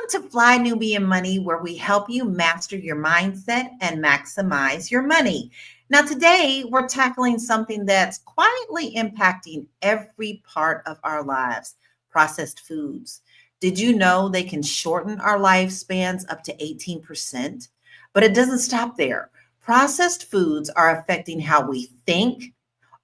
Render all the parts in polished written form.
to Fly Nubian Money, where we help you master your mindset and maximize your money. Now, today we're tackling something that's quietly impacting every part of our lives: processed foods. Did you know they can shorten our lifespans up to 18%? But it doesn't stop there. Processed foods are affecting how we think,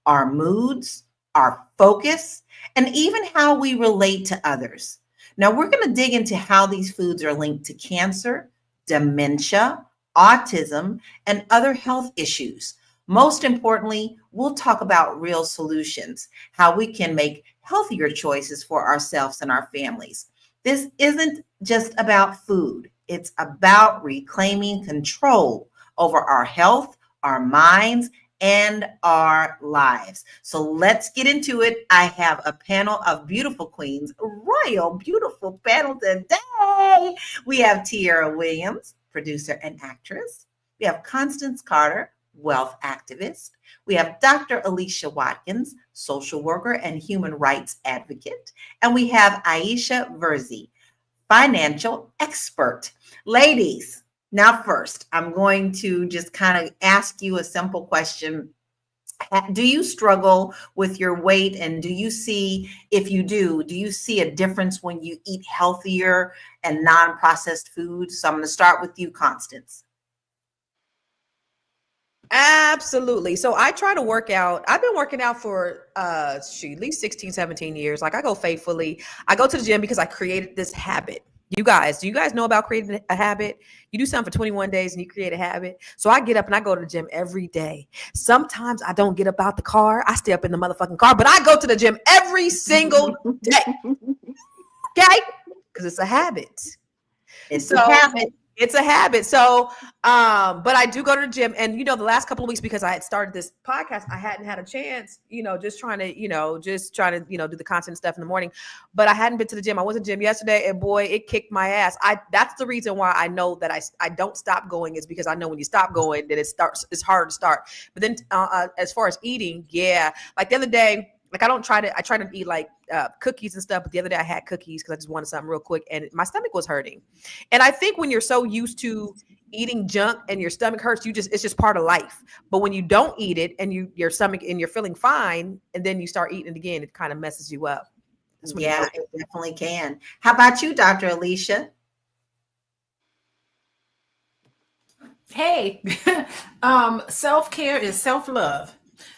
our moods, our focus, and even how we relate to others. Now, we're going to dig into how these foods are linked to cancer, dementia, autism, and other health issues. Most importantly, we'll talk about real solutions, how we can make healthier choices for ourselves and our families. This isn't just about food, it's about reclaiming control over our health, our minds, and our lives. So let's get into it. I have a panel of beautiful queens, royal, beautiful panel today. We have Tiara Williams, producer and actress. We have Constance Carter, wealth activist. We have Dr. Alicia Watkins, social worker and human rights advocate. And we have Aisha Verzi, financial expert. Ladies, now, first, I'm going to just kind of ask you a simple question. Do you struggle with your weight? And do you see, if you do you see a difference when you eat healthier and non-processed foods? So I'm going to start with you, Constance. Absolutely. So I try to work out. I've been working out for at least 16, 17 years. Like I go faithfully. I go to the gym because I created this habit. Do you guys know about creating a habit? You do something for 21 days and you create a habit. So I get up and I go to the gym every day. Sometimes I don't get up out the car. I stay up in the motherfucking car, but I go to the gym every single day. Okay? Because it's a habit. It's a habit. It's a habit. So, but I do go to the gym, and the last couple of weeks, because I had started this podcast, I hadn't had a chance, just trying to do the content stuff in the morning, but I hadn't been to the gym. I went to the gym yesterday, and boy, it kicked my ass. That's the reason why I know that I don't stop going, is because I know when you stop going, then it's hard to start. But then, as far as eating, yeah, like the other day, like I try to eat like cookies and stuff. But the other day I had cookies because I just wanted something real quick, and my stomach was hurting. And I think when you're so used to eating junk and your stomach hurts, it's just part of life. But when you don't eat it and your stomach and you're feeling fine, and then you start eating it again, it kind of messes you up. Yeah, it definitely can. How about you, Dr. Alicia? Hey, self-care is self-love.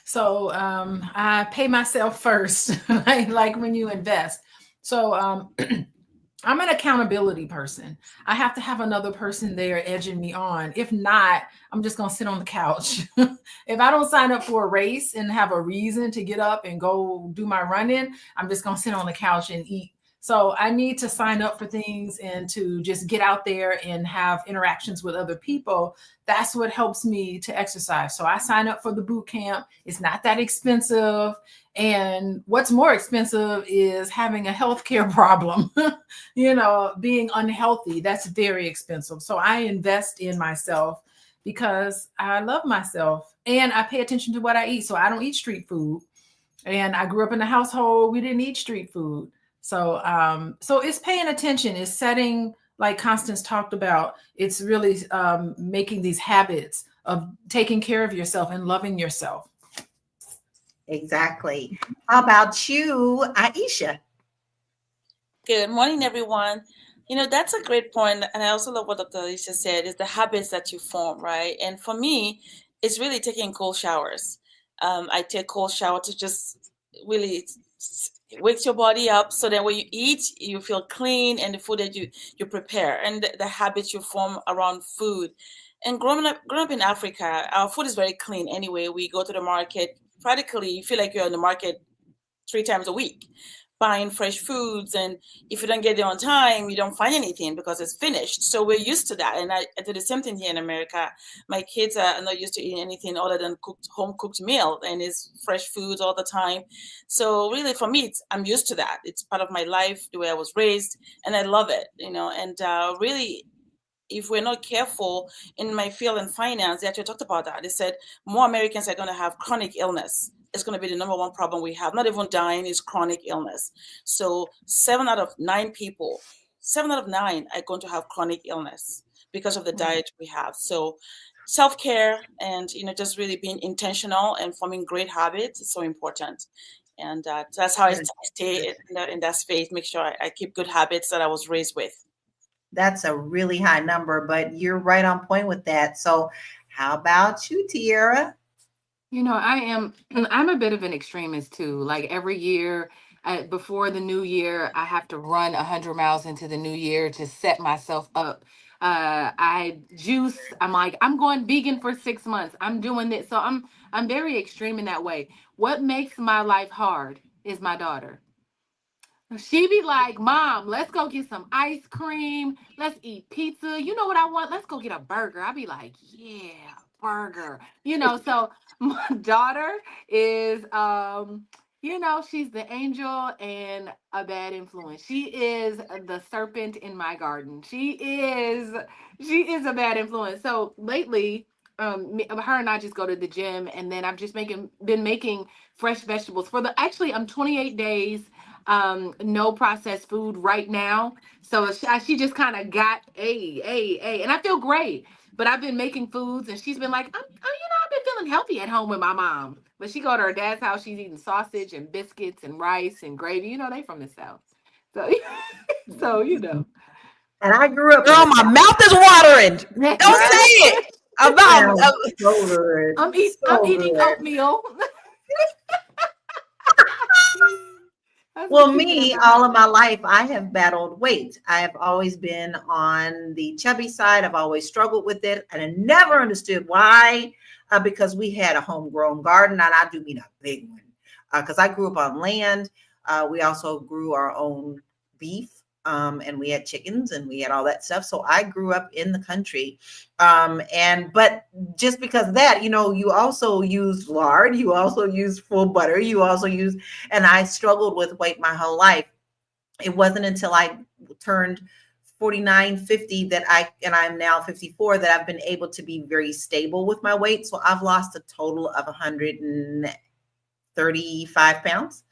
So I pay myself first, like when you invest. So I'm an accountability person. I have to have another person there edging me on. If not, I'm just going to sit on the couch. If I don't sign up for a race and have a reason to get up and go do my running, I'm just going to sit on the couch and eat. So I need to sign up for things and to just get out there and have interactions with other people. That's what helps me to exercise. So I sign up for the boot camp. It's not that expensive. And what's more expensive is having a healthcare problem, being unhealthy. That's very expensive. So I invest in myself because I love myself and I pay attention to what I eat. So I don't eat street food. And I grew up in a household, we didn't eat street food. So it's paying attention, it's setting, like Constance talked about, it's really making these habits of taking care of yourself and loving yourself. Exactly. How about you, Aisha? Good morning, everyone. That's a great point. And I also love what Dr. Alicia said, is the habits that you form, right? And for me, it's really taking cold showers. I take cold shower to just really wakes your body up so that when you eat, you feel clean, and the food that you prepare and the habits you form around food. And growing up in Africa, our food is very clean anyway. We go to the market, practically you feel like you're in the market 3 times a week, buying fresh foods. And if you don't get there on time, you don't find anything because it's finished. So we're used to that. And I do the same thing here in America. My kids are not used to eating anything other than home cooked meal, and it's fresh foods all the time. So really for me, I'm used to that. It's part of my life, the way I was raised, and I love it, and really, if we're not careful, in my field in finance, they actually talked about that. They said more Americans are going to have chronic illness. It's going to be the number one problem we have. Not even dying, is chronic illness. So 7 out of 9 people 7 out of 9 are going to have chronic illness because of the diet we have. So self-care and, just really being intentional and forming great habits is so important. And that's how I stay in that space, make sure I keep good habits that I was raised with. That's a really high number, but you're right on point with that. So how about you, Tiara? I'm a bit of an extremist too. Like every year, before the new year, I have to run 100 miles into the new year to set myself up. I juice. I'm like, I'm going vegan for 6 months. I'm doing this. So I'm very extreme in that way. What makes my life hard is my daughter. She be like, Mom, let's go get some ice cream. Let's eat pizza. You know what I want? Let's go get a burger. I be like, yeah, burger. So my daughter is, she's the angel and a bad influence. She is the serpent in my garden. She is a bad influence. So lately, her and I just go to the gym, and then I've just been making fresh vegetables actually, I'm 28 days no processed food right now. So she just kind of got and I feel great. But I've been making foods, and she's been like, I've been feeling healthy at home with my mom. But she go to her dad's house, she's eating sausage and biscuits and rice and gravy. They from the South. So And I grew up. Girl, my mouth is watering. Don't say it. I'm eating oatmeal. Well, me, all of my life, I have battled weight. I have always been on the chubby side. I've always struggled with it, and I never understood why, because we had a homegrown garden, and I do mean a big one, because I grew up on land. We also grew our own beef, and we had chickens, and we had all that stuff. So I grew up in the country, but just because of that, you also use lard, you also use full butter, and I struggled with weight my whole life. It wasn't until I turned 49, 50 and I'm now 54, that I've been able to be very stable with my weight. So I've lost a total of 135 pounds.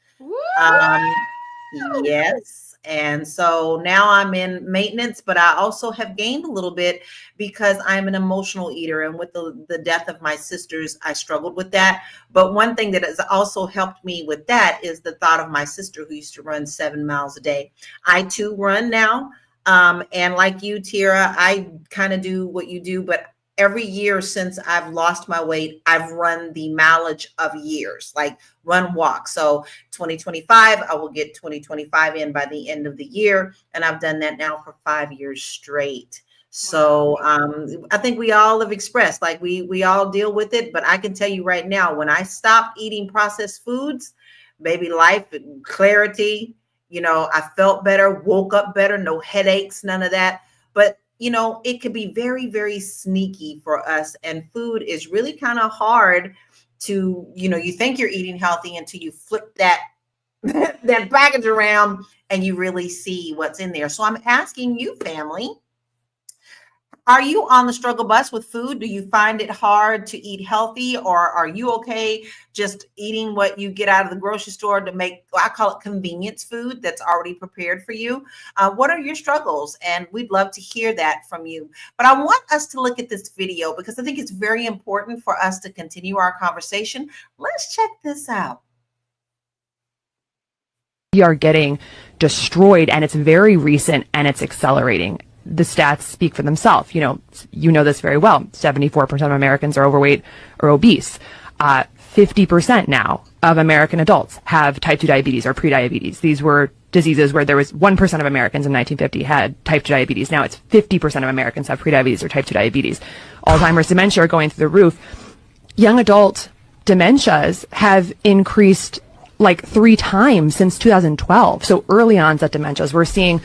Yes. And so now I'm in maintenance, but I also have gained a little bit because I'm an emotional eater. And with the death of my sisters, I struggled with that. But one thing that has also helped me with that is the thought of my sister who used to run 7 miles a day. I too run now. And like you, Tira, I kind of do what you do, but every year since I've lost my weight, I've run the mileage of years, like run, walk. So 2025, I will get 2025 in by the end of the year. And I've done that now for 5 years straight. So I think we all have expressed, like we all deal with it. But I can tell you right now, when I stopped eating processed foods, baby, life, clarity, I felt better, woke up better, no headaches, none of that. But it could be very, very sneaky for us. And food is really kind of hard to, you think you're eating healthy until you flip that package around and you really see what's in there. So I'm asking you, family, are you on the struggle bus with food? Do you find it hard to eat healthy, or are you okay just eating what you get out of the grocery store to make, I call it convenience food that's already prepared for you? What are your struggles? And we'd love to hear that from you. But I want us to look at this video because I think it's very important for us to continue our conversation. Let's check this out. We are getting destroyed, and it's very recent, and it's accelerating. The stats speak for themselves. You know this very well. 74% of Americans are overweight or obese. 50% now of American adults have type 2 diabetes or prediabetes. These were diseases where there was 1% of Americans in 1950 had type 2 diabetes. Now it's 50% of Americans have prediabetes or type 2 diabetes. Alzheimer's, dementia are going through the roof. Young adult dementias have increased like 3 times since 2012. So early onset dementias, we're seeing,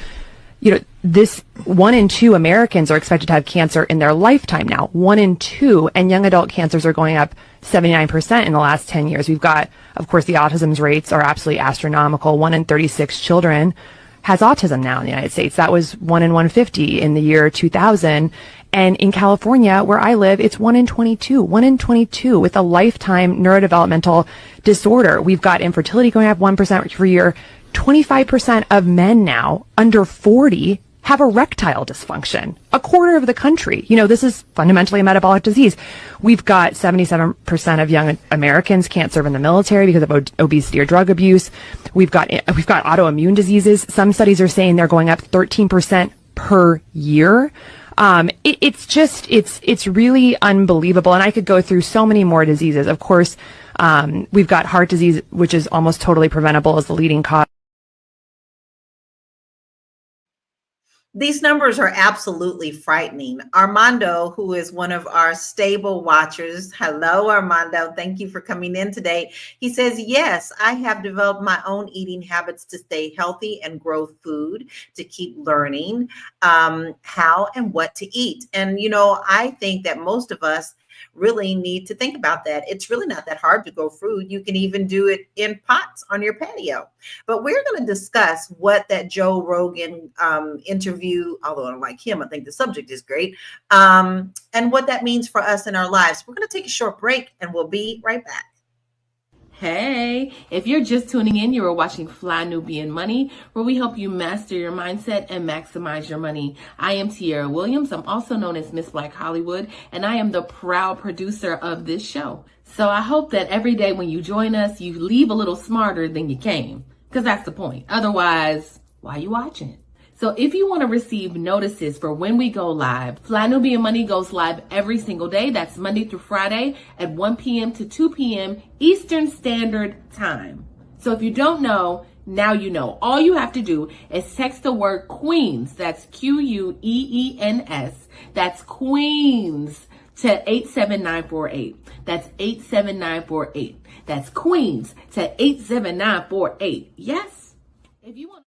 this 1 in 2 Americans are expected to have cancer in their lifetime now. 1 in 2, and young adult cancers are going up 79% in the last 10 years. We've got, of course, the autism rates are absolutely astronomical. 1 in 36 children has autism now in the United States. That was 1 in 150 in the year 2000. And in California, where I live, it's 1 in 22. 1 in 22 with a lifetime neurodevelopmental disorder. We've got infertility going up 1% per year. 25% of men now under 40 have erectile dysfunction. A quarter of the country. This is fundamentally a metabolic disease. We've got 77% of young Americans can't serve in the military because of obesity or drug abuse. We've got autoimmune diseases. Some studies are saying they're going up 13% per year. It's really unbelievable. And I could go through so many more diseases. Of course, we've got heart disease, which is almost totally preventable as the leading cause. These numbers are absolutely frightening. Armando, who is one of our stable watchers. Hello, Armando. Thank you for coming in today. He says, yes, I have developed my own eating habits to stay healthy and grow food, to keep learning how and what to eat. And, I think that most of us really need to think about that. It's really not that hard to grow food. You can even do it in pots on your patio. But we're going to discuss what that Joe Rogan interview, although I don't like him, I think the subject is great, and what that means for us in our lives. We're going to take a short break and we'll be right back. Hey, if you're just tuning in, you are watching Fly Nubian Money, where we help you master your mindset and maximize your money. I am Tierra Williams. I'm also known as Miss Black Hollywood, and I am the proud producer of this show. So I hope that every day when you join us, you leave a little smarter than you came, because that's the point. Otherwise, why are you watching? So if you want to receive notices for when we go live, Fly Nubian Money goes live every single day. That's Monday through Friday at 1 p.m. to 2 p.m. Eastern Standard Time. So if you don't know, now you know. All you have to do is text the word Queens, that's Queens, that's Queens, to 87948. That's 87948. That's Queens to 87948. Yes? If you want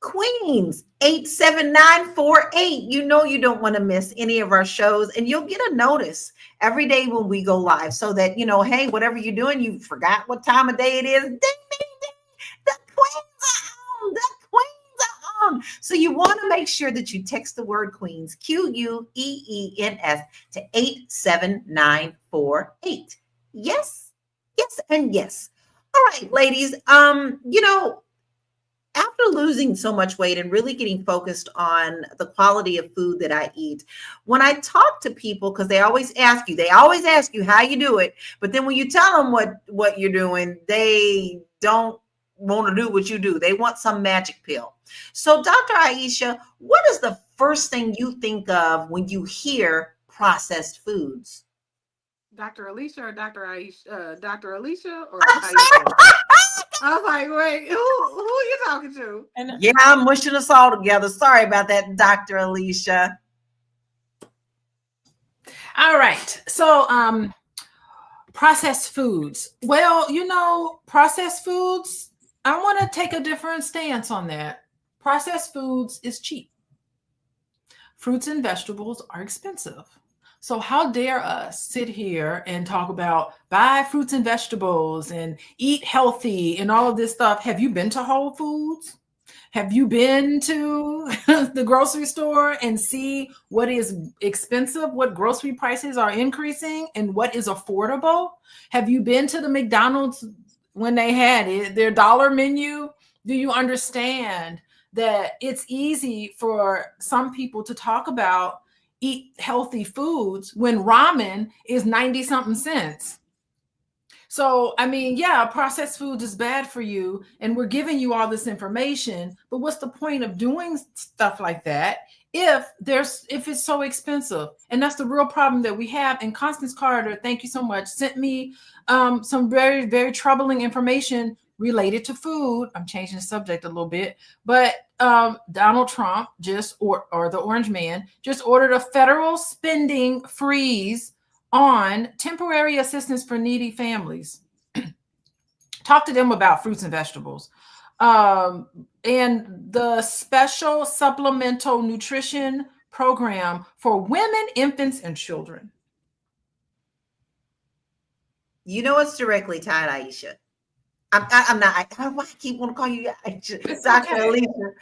Queens 87948. You don't want to miss any of our shows, and you'll get a notice every day when we go live, so that hey, whatever you're doing, you forgot what time of day it is. Ding, ding, ding. The Queens are on. The Queens are on. So you want to make sure that you text the word Queens, Queens, to 87948. Yes, and yes. All right, ladies. After losing so much weight and really getting focused on the quality of food that I eat, when I talk to people, because they always ask you how you do it, but then when you tell them what you're doing, they don't want to do what you do. They want some magic pill. So Dr. Aisha, what is the first thing you think of when you hear processed foods? Dr. Alicia or Dr. Aisha? Dr. Alicia or Aisha? I was like, wait, who are you talking to? Yeah, I'm mushing us all together. Sorry about that, Dr. Alicia. All right. So processed foods. Well, processed foods, I want to take a different stance on that. Processed foods is cheap. Fruits and vegetables are expensive. So how dare us sit here and talk about buy fruits and vegetables and eat healthy and all of this stuff? Have you been to Whole Foods? Have you been to the grocery store and see what is expensive, what grocery prices are increasing, and what is affordable? Have you been to the McDonald's when they had their dollar menu? Do you understand that it's easy for some people to talk about eat healthy foods when ramen is 90 something cents? So, processed food is bad for you, and we're giving you all this information, but what's the point of doing stuff like that if it's so expensive? And that's the real problem that we have. And Constance Carter, thank you so much, sent me some very, very troubling information related to food. I'm changing the subject a little bit, but Donald Trump or the Orange Man just ordered a federal spending freeze on temporary assistance for needy families. Talk to them about fruits and vegetables. And the special supplemental nutrition program for women, infants, and children. It's directly tied, Aisha. I'm not. I keep want to call you Dr. Alicia.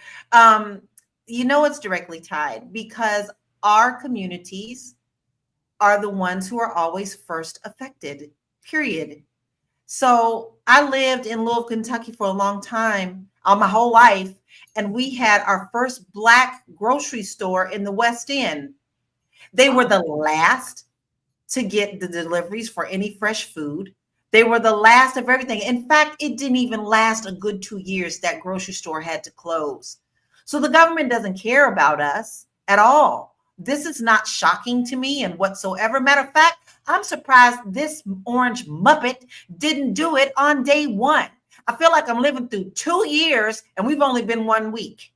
It's directly tied because our communities are the ones who are always first affected, period. So I lived in Louisville, Kentucky for a long time, my whole life. And we had our first Black grocery store in the West End. They were the last to get the deliveries for any fresh food. They were the last of everything. In fact, it didn't even last a good 2 years. That grocery store had to close. So the government doesn't care about us at all. This is not shocking to me and whatsoever. Matter of fact, I'm surprised this orange Muppet didn't do it on day one. I feel like I'm living through 2 years and we've only been 1 week.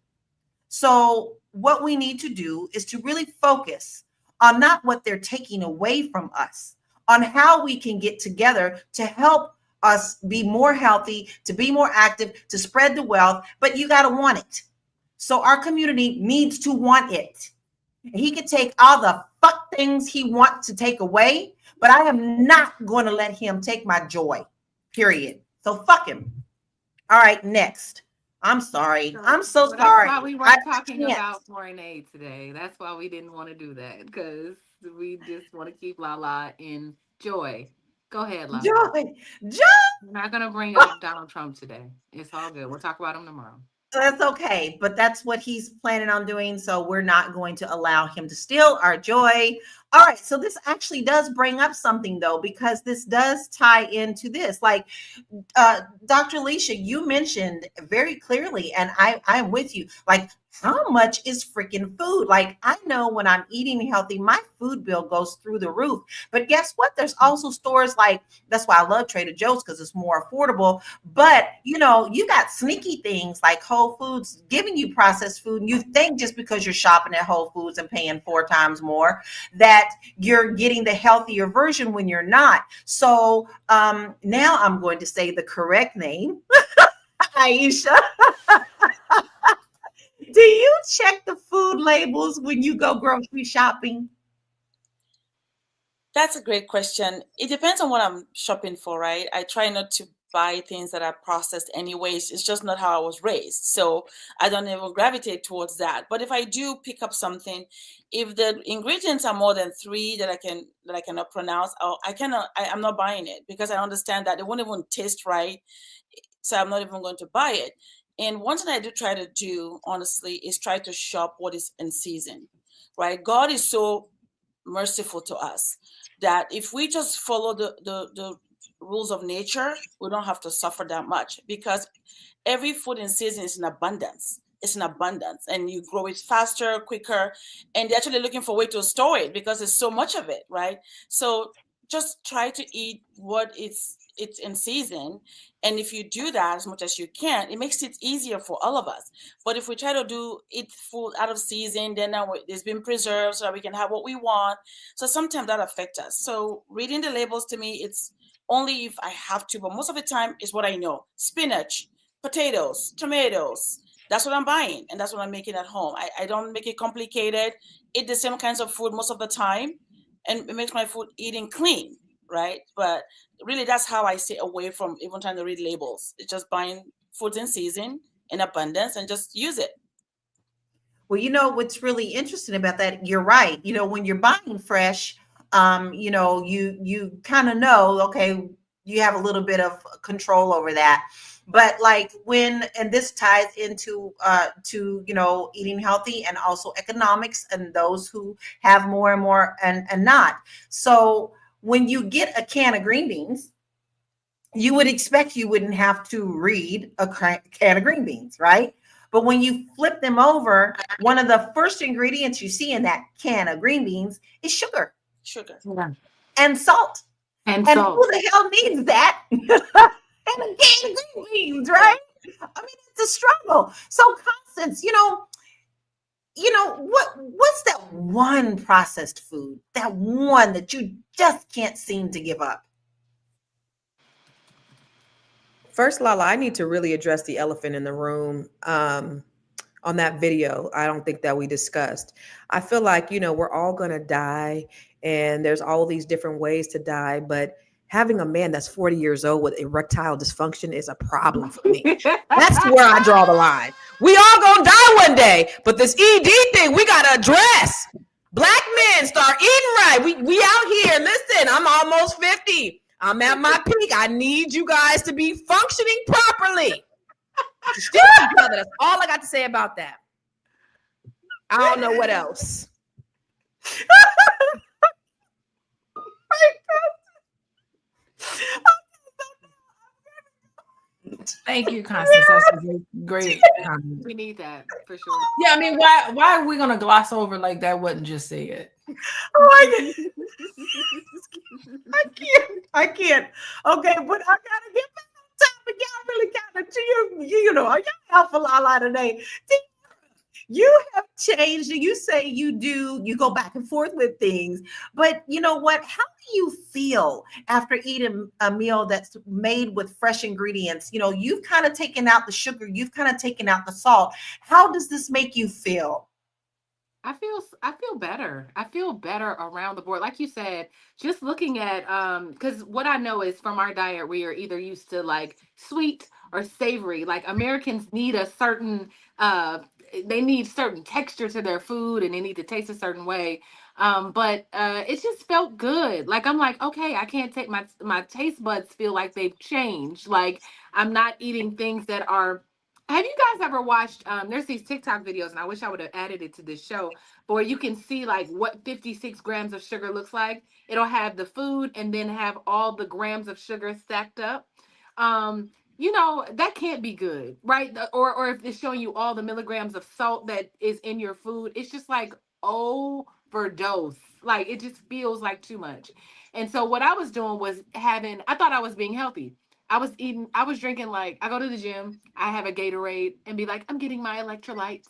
So what we need to do is to really focus on not what they're taking away from us, on how we can get together to help us be more healthy, to be more active, to spread the wealth, but you got to want it. So our community needs to want it. He can take all the fuck things he wants to take away, but I am not going to let him take my joy, period. So fuck him. All right, next. I'm sorry. I'm so But sorry. That's why we weren't talking about foreign aid today. That's why we didn't want to do that, because we just want to keep Lala in joy. Go ahead, Lala. Joy. We're not going to bring up Donald Trump today. It's all good. We'll talk about him tomorrow. That's okay, but that's what he's planning on doing. So we're not going to allow him to steal our joy. All right. So this actually does bring up something, though, because this does tie into this. Like Dr. Alicia, you mentioned very clearly, and I'm with you. Like, how much is freaking food? Like, I know when I'm eating healthy, my food bill goes through the roof. But guess what? There's also stores like, that's why I love Trader Joe's, because it's more affordable. But, you know, you got sneaky things like Whole Foods giving you processed food. And you think just because you're shopping at Whole Foods and paying 4 times more that you're getting the healthier version when you're not. So now I'm going to say the correct name, Aisha. Do you check the food labels when you go grocery shopping? That's a great question. It depends on what I'm shopping for, right? I try not to buy things that are processed anyways. It's just not how I was raised. So I don't even gravitate towards that. But if I do pick up something, if the ingredients are more than 3 that I cannot pronounce, I'm not buying it, because I understand that it won't even taste right. So I'm not even going to buy it. And one thing I do try to do, honestly, is try to shop what is in season, right? God is so merciful to us that if we just follow the rules of nature, we don't have to suffer that much, because every food in season is in abundance. It's in abundance, and you grow it faster, quicker, and they're actually looking for a way to store it because there's so much of it, right? So just try to eat what it's in season. And if you do that as much as you can, it makes it easier for all of us. But if we try to eat food out of season, then now it's been preserved so that we can have what we want. So sometimes that affects us. So reading the labels, to me, it's only if I have to, but most of the time is what I know. Spinach, potatoes, tomatoes. That's what I'm buying, and that's what I'm making at home. I don't make it complicated. Eat the same kinds of food most of the time, and it makes my food eating clean, right? But really, that's how I stay away from even trying to read labels. It's just buying foods in season, in abundance, and just use it. Well, you know what's really interesting about that? You're right. You know, when you're buying fresh, you know, you kind of know, okay, you have a little bit of control over that. But like and this ties into to, you know, eating healthy and also economics and those who have more and more and not. So when you get a can of green beans, you would expect you wouldn't have to read a can of green beans, right? But when you flip them over, one of the first ingredients you see in that can of green beans is sugar. Yeah. And salt. And who salt. the hell needs that? And a can of green beans, right? I mean, it's a struggle. So Constance, you know, what's that one processed food, that one that you just can't seem to give up? First, Lala, I need to really address the elephant in the room on that video. I don't think that we discussed. I feel like, you know, we're all going to die, and there's all these different ways to die, but having a man that's 40 years old with erectile dysfunction is a problem for me. That's where I draw the line. We all gonna die one day, but this ED thing we gotta address. Black men start eating right. We out here. Listen, I'm almost 50. I'm at my peak. I need you guys to be functioning properly. Stick together. That's all I got to say about that. I don't know what else. Thank you, Constance. That's a great comment. We need that for sure. Yeah, I mean, why are we gonna gloss over like that wasn't just said? Oh, I can't. Okay, but I gotta get back on topic. Y'all really kind of, you know, y'all helpful a lot today. You have changed. You say you go back and forth with things, but you know what? How do you feel after eating a meal that's made with fresh ingredients? You know, you've kind of taken out the sugar, you've kind of taken out the salt. How does this make you feel? I feel better. I feel better around the board. Like you said, just looking at because what I know is from our diet, we are either used to like sweet or savory. Like Americans need a certain they need certain texture to their food and they need to taste a certain way. But it just felt good. Like I'm like, okay, I can't take my taste buds feel like they've changed. Like I'm not eating things that are. Have you guys ever watched there's these TikTok videos, and I wish I would have added it to this show, where you can see like what 56 grams of sugar looks like. It'll have the food and then have all the grams of sugar stacked up. You know, that can't be good, right? Or if it's showing you all the milligrams of salt that is in your food, it's just like overdose. Like it just feels like too much. And so what I was doing was I thought I was being healthy. I was drinking, like, I go to the gym, I have a Gatorade and be like, I'm getting my electrolytes,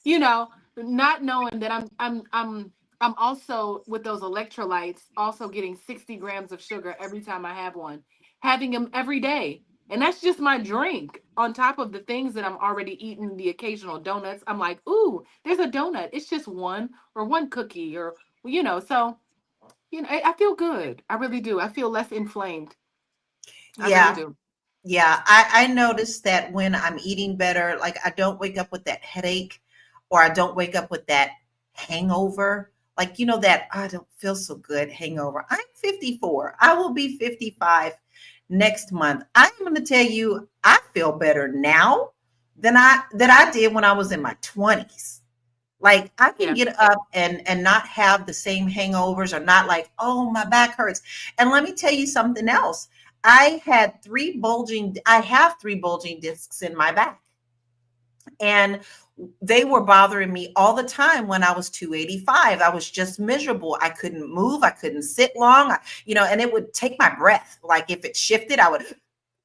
you know, not knowing that I'm also with those electrolytes, also getting 60 grams of sugar every time I have one, having them every day. And that's just my drink on top of the things that I'm already eating, the occasional donuts. I'm like, ooh, there's a donut. It's just one or one cookie or, you know, so, you know, I feel good. I really do. I feel less inflamed. I really Yeah. do. Yeah, I noticed that when I'm eating better, like I don't wake up with that headache or I don't wake up with that hangover. Like, you know, that I don't feel so good hangover. I'm 54. I will be 55 next month. I'm going to tell you, I feel better now than I did when I was in my 20s. Like I can Yeah. get up and not have the same hangovers or not like, oh, my back hurts. And let me tell you something else. I have three bulging discs in my back. And they were bothering me all the time when I was 285. I was just miserable. I couldn't move. I couldn't sit long, you know, and it would take my breath. Like if it shifted, I would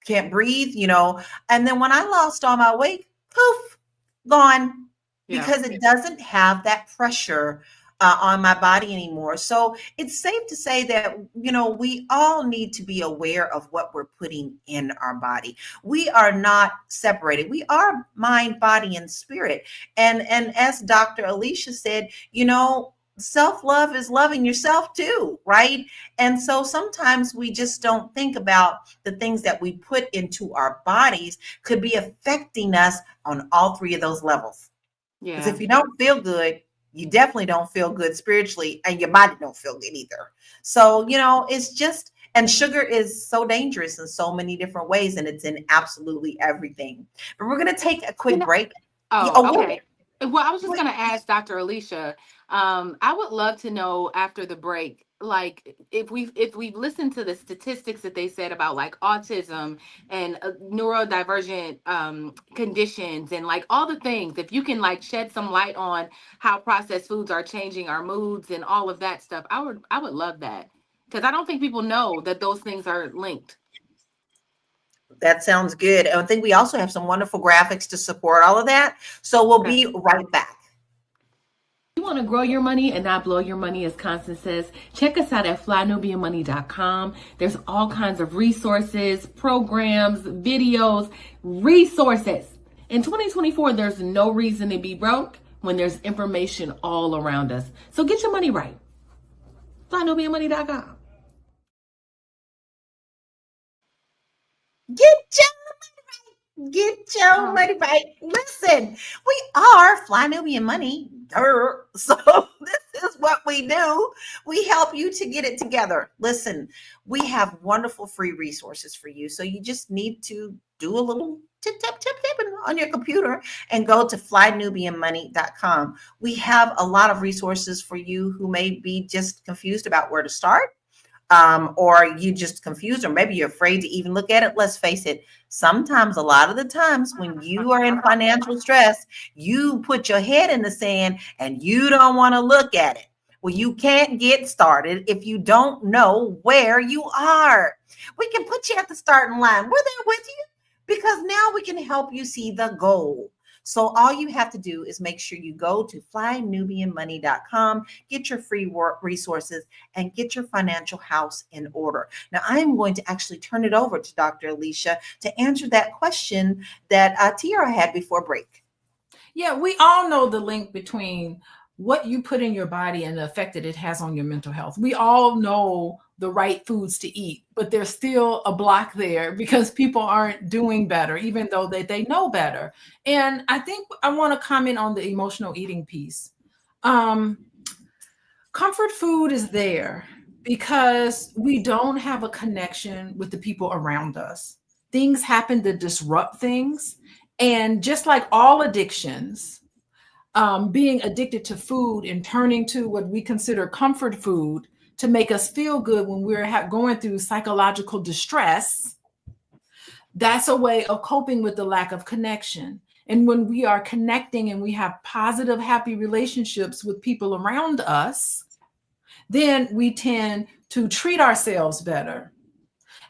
can't breathe, you know. And then when I lost all my weight, poof, gone, Yeah. because it doesn't have that pressure on my body anymore. So it's safe to say that, you know, we all need to be aware of what we're putting in our body. We are not separated. We are mind, body, and spirit. And as Dr. Alicia said, you know, self-love is loving yourself too, right? And so sometimes we just don't think about the things that we put into our bodies could be affecting us on all three of those levels. Because Yeah. if you don't feel good, you definitely don't feel good spiritually, and your body don't feel good either. So, you know, it's just, and sugar is so dangerous in so many different ways, and it's in absolutely everything. But we're going to take a You quick know, break. oh, Wait, okay. Well, I was just wait. going to ask Dr. Alicia. I would love to know after the break, like if we've listened to the statistics that they said about like autism and neurodivergent conditions and like all the things, if you can like shed some light on how processed foods are changing our moods and all of that stuff, I would love that because I don't think people know that those things are linked. That sounds good. I think we also have some wonderful graphics to support all of that. So we'll Okay. be right back. You want to grow your money and not blow your money, as Constance says, check us out at flynubianmoney.com. There's all kinds of resources, programs, videos, resources. In 2024, there's no reason to be broke when there's information all around us. So get your money right. flynubianmoney.com. Get your money right. Listen, we are Fly Nubian Money. So this is what we do. We help you to get it together. Listen, we have wonderful free resources for you. So you just need to do a little tip, tap, tip, tapping on your computer and go to flynubianmoney.com. We have a lot of resources for you who may be just confused about where to start. Or you just confused, or maybe you're afraid to even look at it. Let's face it, sometimes, a lot of the times when you are in financial stress, you put your head in the sand and you don't want to look at it. Well, you can't get started if you don't know where you are. We can put you at the starting line. We're there with you because now we can help you see the goal. So all you have to do is make sure you go to flynubianmoney.com, get your free resources, and get your financial house in order. Now, I'm going to actually turn it over to Dr. Alicia to answer that question that Tiara had before break. Yeah, we all know the link between what you put in your body and the effect that it has on your mental health. We all know the right foods to eat, but there's still a block there because people aren't doing better, even though they know better. And I think I want to comment on the emotional eating piece. Comfort food is there because we don't have a connection with the people around us. Things happen to disrupt things. And just like all addictions, being addicted to food and turning to what we consider comfort food to make us feel good when we're going through psychological distress, that's a way of coping with the lack of connection. And when we are connecting and we have positive, happy relationships with people around us, then we tend to treat ourselves better.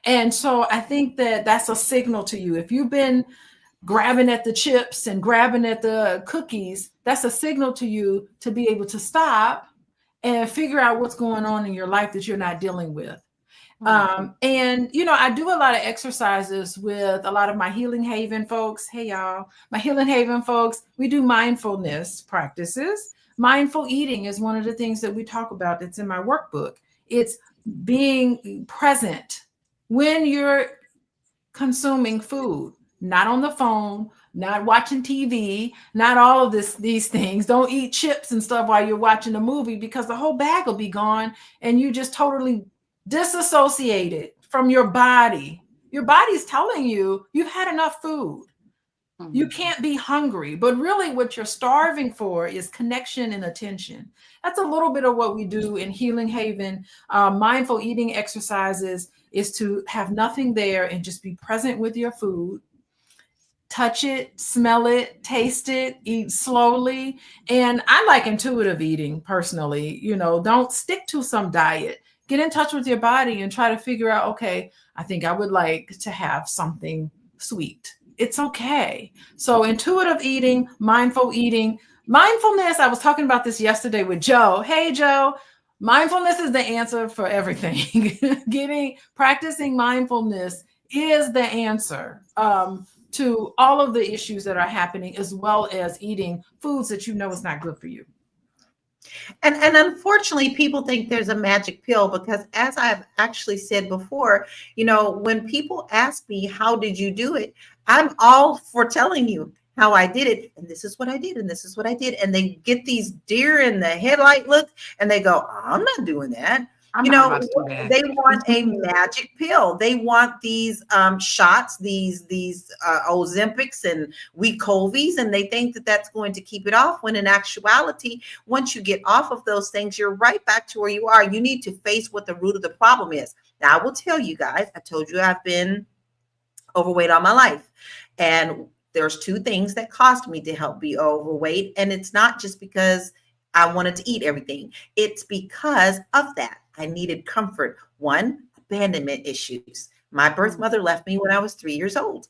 And so I think that that's a signal to you. If you've been grabbing at the chips and grabbing at the cookies, that's a signal to you to be able to stop and figure out what's going on in your life that you're not dealing with. And, you know, I do a lot of exercises with a lot of my Healing Haven folks. Hey, y'all, my Healing Haven folks, we do mindfulness practices. Mindful eating is one of the things that we talk about that's in my workbook. It's being present when you're consuming food, not on the phone, not watching TV, not all of these things. Don't eat chips and stuff while you're watching a movie because the whole bag will be gone and you just totally disassociated from your body. Your body's telling you you've had enough food. You can't be hungry, but really what you're starving for is connection and attention. That's a little bit of what we do in Healing Haven. Mindful eating exercises is to have nothing there and just be present with your food. Touch it, smell it, taste it, eat slowly. And I like intuitive eating personally. You know, don't stick to some diet. Get in touch with your body and try to figure out, okay, I think I would like to have something sweet. It's okay. So intuitive eating, mindful eating, mindfulness. I was talking about this yesterday with Joe. Hey, Joe, mindfulness is the answer for everything. Practicing mindfulness is the answer to all of the issues that are happening, as well as eating foods that you know is not good for you. And unfortunately, people think there's a magic pill because, as I've actually said before, you know, when people ask me, how did you do it? I'm all for telling you how I did it. And this is what I did. And this is what I did. And they get these deer in the headlight look and they go, I'm not doing that. I'm you not know, about to do that. they want a magic pill. They want these shots, these Ozempics and Wegovy's, and they think that that's going to keep it off. When in actuality, once you get off of those things, you're right back to where you are. You need to face what the root of the problem is. Now, I will tell you guys, I told you I've been overweight all my life, and there's two things that caused me to help be overweight, and it's not just because I wanted to eat everything. It's because of that. I needed comfort. One, abandonment issues. My birth mother left me when I was 3 years old.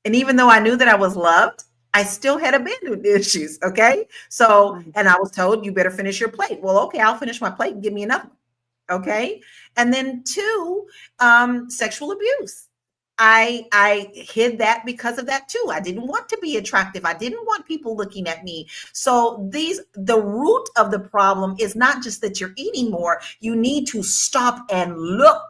And even though I knew that I was loved, I still had abandonment issues. Okay. So, and I was told, you better finish your plate. Well, okay, I'll finish my plate and give me another one. Okay. And then two, sexual abuse. I hid that because of that too. I didn't want to be attractive. I didn't want people looking at me. So the root of the problem is not just that you're eating more. You need to stop and look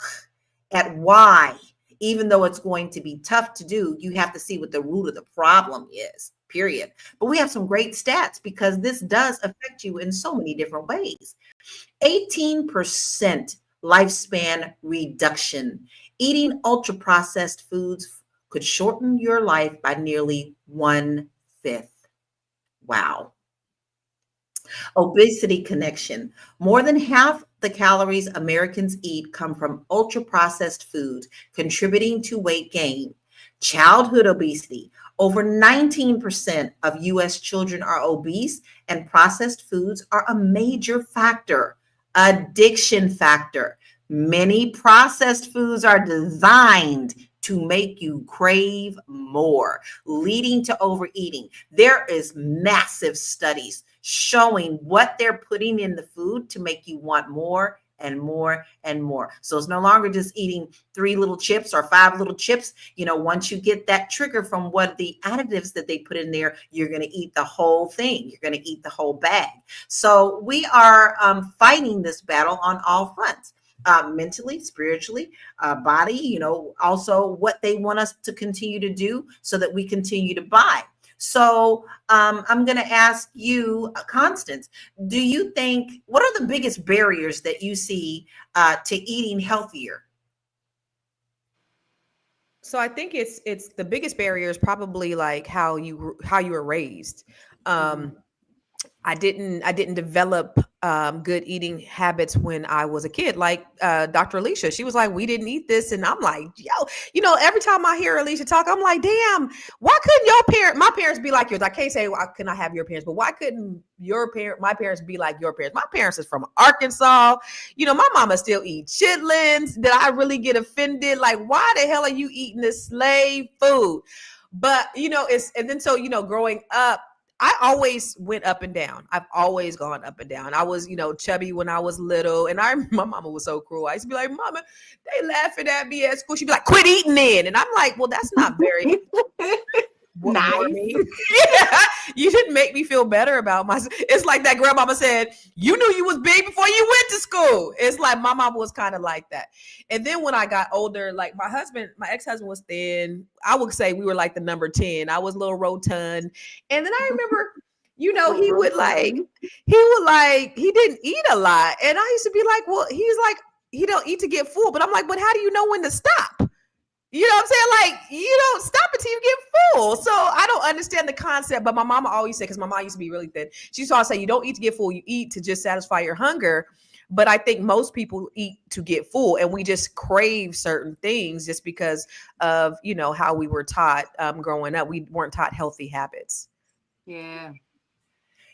at why. Even though it's going to be tough to do, you have to see what the root of the problem is, period. But we have some great stats because this does affect you in so many different ways. 18% lifespan reduction. Eating ultra processed foods could shorten your life by nearly 1/5. Wow. Obesity connection. More than half the calories Americans eat come from ultra processed foods, contributing to weight gain. Childhood obesity. Over 19% of US children are obese, and processed foods are a major factor. Addiction factor. Many processed foods are designed to make you crave more, leading to overeating. There is massive studies showing what they're putting in the food to make you want more and more and more. So it's no longer just eating 3 little chips or 5 little chips. Once you get that trigger from what the additives that they put in there, you're going to eat the whole thing. You're going to eat the whole bag. So we are fighting this battle on all fronts. Mentally, spiritually, body, also what they want us to continue to do so that we continue to buy. So I'm going to ask you, Constance, do you think, what are the biggest barriers that you see to eating healthier? So I think it's the biggest barrier is probably like how you were raised. I didn't develop good eating habits when I was a kid. Like Dr. Alicia, she was like, we didn't eat this. And I'm like, yo, every time I hear Alicia talk, I'm like, damn, why couldn't my parents be like yours? I can't say, why couldn't I have your parents, but why couldn't my parents be like your parents? My parents is from Arkansas. My mama still eats chitlins. Did I really get offended? Like, why the hell are you eating this slave food? But, growing up, I always went up and down. I've always gone up and down. I was, chubby when I was little. And my mama was so cruel. I used to be like, Mama, they laughing at me at school. She'd be like, quit eating then. And I'm like, well, that's not very Nice. Yeah, you didn't make me feel better about myself. It's like that grandmama said, you knew you was big before you went to school. It's like my mama was kind of like that. And then when I got older, like my ex-husband was thin. I would say we were like the number 10. I was a little rotund. And then I remember, he didn't eat a lot. And I used to be like, well, he's like, he don't eat to get full. But I'm like, but how do you know when to stop? You know what I'm saying? Like, you don't stop until you get full. So I don't understand the concept. But my mama always said, because my mom used to be really thin, she used to always say, you don't eat to get full. You eat to just satisfy your hunger. But I think most people eat to get full, and we just crave certain things just because of, how we were taught growing up. We weren't taught healthy habits. Yeah.